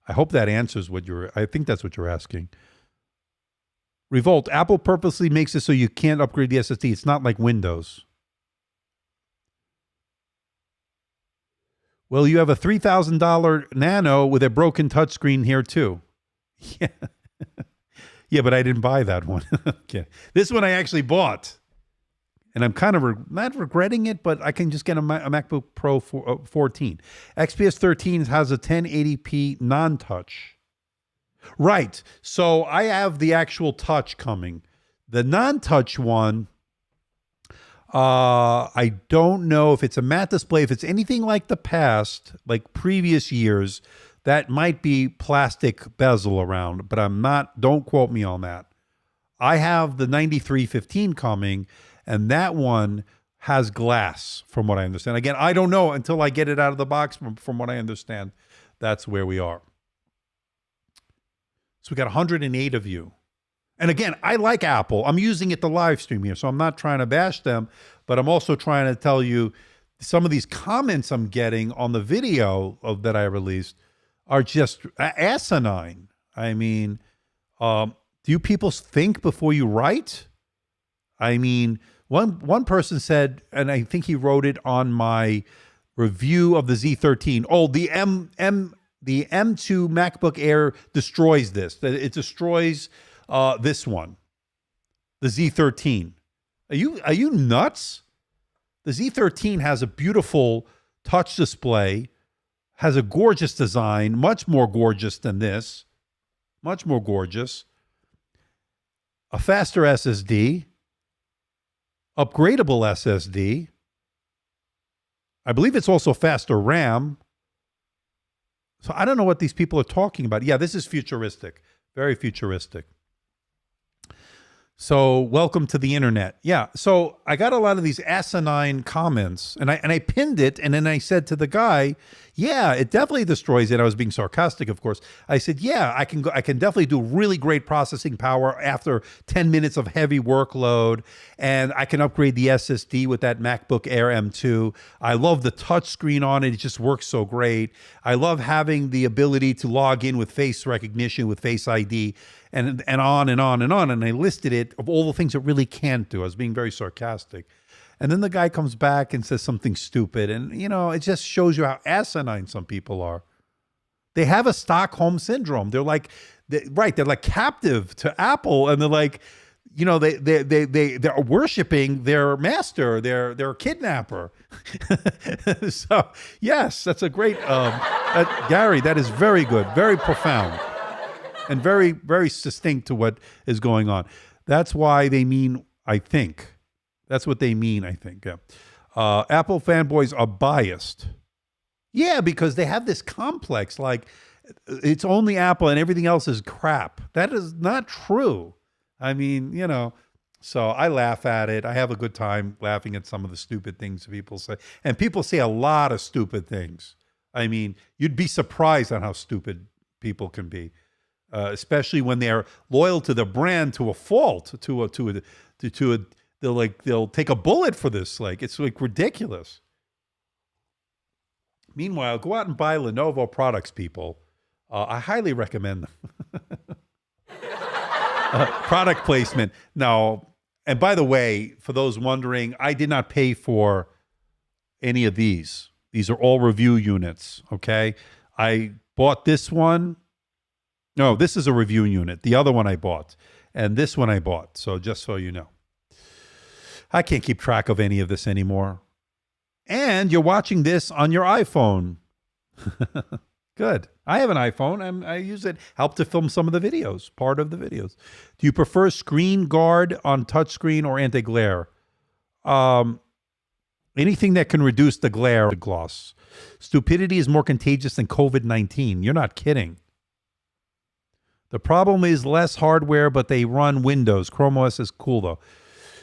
I hope that answers what I think that's what you're asking. Revolt, Apple purposely makes it so you can't upgrade the SSD. It's not like Windows. Well, you have a $3,000 Nano with a broken touchscreen here too. Yeah. Yeah, but I didn't buy that one. Okay. This one I actually bought. And I'm kind of not regretting it, but I can just get a MacBook Pro 14. XPS 13 has a 1080p non-touch. Right. So I have the actual touch coming. The non-touch one, I don't know if it's a matte display. If it's anything like the past, like previous years, that might be plastic bezel around, but don't quote me on that. I have the 9315 coming, and that one has glass, from what I understand. Again, I don't know until I get it out of the box. From what I understand, that's where we are. So we got 108 of you. And again, I like Apple. I'm using it to live stream here, so I'm not trying to bash them, but I'm also trying to tell you some of these comments I'm getting on the video that I released are just asinine. I mean, do you people think before you write? I mean, one person said, and I think he wrote it on my review of the Z13. Oh, the M2 MacBook Air destroys this. It destroys this one, the Z13. Are you nuts? The Z13 has a beautiful touch display, has a gorgeous design, much more gorgeous than this, much more gorgeous. A faster SSD, upgradable SSD. I believe it's also faster RAM. So I don't know what these people are talking about. Yeah, this is futuristic, very futuristic. So welcome to the internet. Yeah, so I got a lot of these asinine comments, and I pinned it, and then I said to the guy, yeah, it definitely destroys it. I was being sarcastic, of course. I said, yeah, I can definitely do really great processing power after 10 minutes of heavy workload, and I can upgrade the SSD with that MacBook Air M2. I love the touch screen on it. It just works so great. I love having the ability to log in with face recognition, with Face ID, and on and on and on. And I listed it of all the things it really can't do. I was being very sarcastic. And then the guy comes back and says something stupid. And, you know, it just shows you how asinine some people are. They have a Stockholm syndrome. They're like, they're like captive to Apple. And they're like, you know, they're worshiping their master, their kidnapper. So, yes, that's a great, Gary, that is very good, very profound. And very, very distinct to what is going on. That's why they mean, I think. That's what they mean, I think. Yeah. Apple fanboys are biased. Yeah, because they have this complex, like it's only Apple and everything else is crap. That is not true. I mean, you know, so I laugh at it. I have a good time laughing at some of the stupid things people say. And people say a lot of stupid things. I mean, you'd be surprised on how stupid people can be. Especially when they're loyal to the brand to a fault, they'll take a bullet for this. Like, it's like ridiculous. Meanwhile, go out and buy Lenovo products, people. I highly recommend them. Product placement. No, and by the way, for those wondering, I did not pay for any of these. These are all review units. Okay, I bought this one. No, this is a review unit. The other one I bought. And this one I bought. So just so you know. I can't keep track of any of this anymore. And you're watching this on your iPhone. Good. I have an iPhone. And I use it. Help to film some of the videos. Part of the videos. Do you prefer screen guard on touchscreen or anti-glare? Anything that can reduce the glare. Gloss. Stupidity is more contagious than COVID-19. You're not kidding. The problem is less hardware, but they run Windows. Chrome OS is cool, though.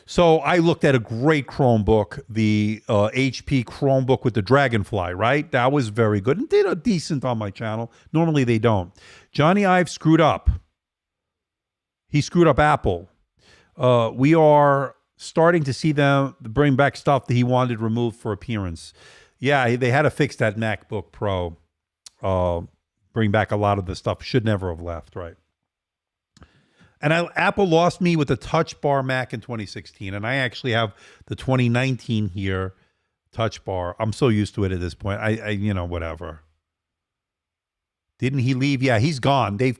So I looked at a great Chromebook, the HP Chromebook with the Dragonfly, right? That was very good and did a decent on my channel. Normally they don't. Johnny Ive screwed up. He screwed up Apple. We are starting to see them bring back stuff that he wanted removed for appearance. Yeah, they had to fix that MacBook Pro. Bring back a lot of the stuff. Should never have left, right? And Apple lost me with the Touch Bar Mac in 2016, and I actually have the 2019 here Touch Bar. I'm so used to it at this point. I you know, whatever. Didn't he leave? Yeah, he's gone. They've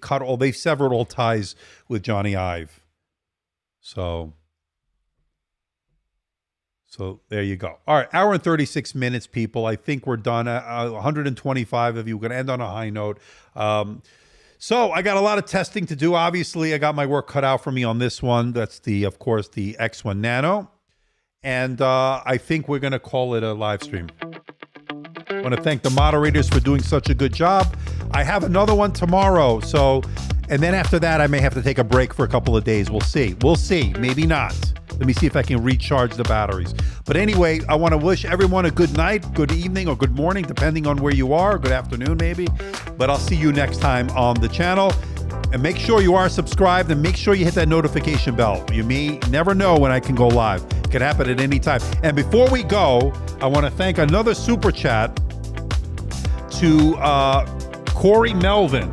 severed all ties with Johnny Ive. So there you go. All right, hour and 36 minutes, people. I think we're done. 125 of you. We're going to end on a high note. So I got a lot of testing to do. Obviously, I got my work cut out for me on this one. That's of course, the X1 Nano. And I think we're going to call it a live stream. I want to thank the moderators for doing such a good job. I have another one tomorrow. And then after that, I may have to take a break for a couple of days. We'll see. We'll see. Maybe not. Let me see if I can recharge the batteries. But anyway, I want to wish everyone a good night, good evening, or good morning, depending on where you are. Good afternoon, maybe. But I'll see you next time on the channel. And make sure you are subscribed, and make sure you hit that notification bell. You may never know when I can go live. It could happen at any time. And before we go, I want to thank another super chat to Corey Melvin.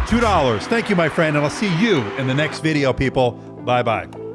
$2. Thank you, my friend, and I'll see you in the next video, people. Bye-bye.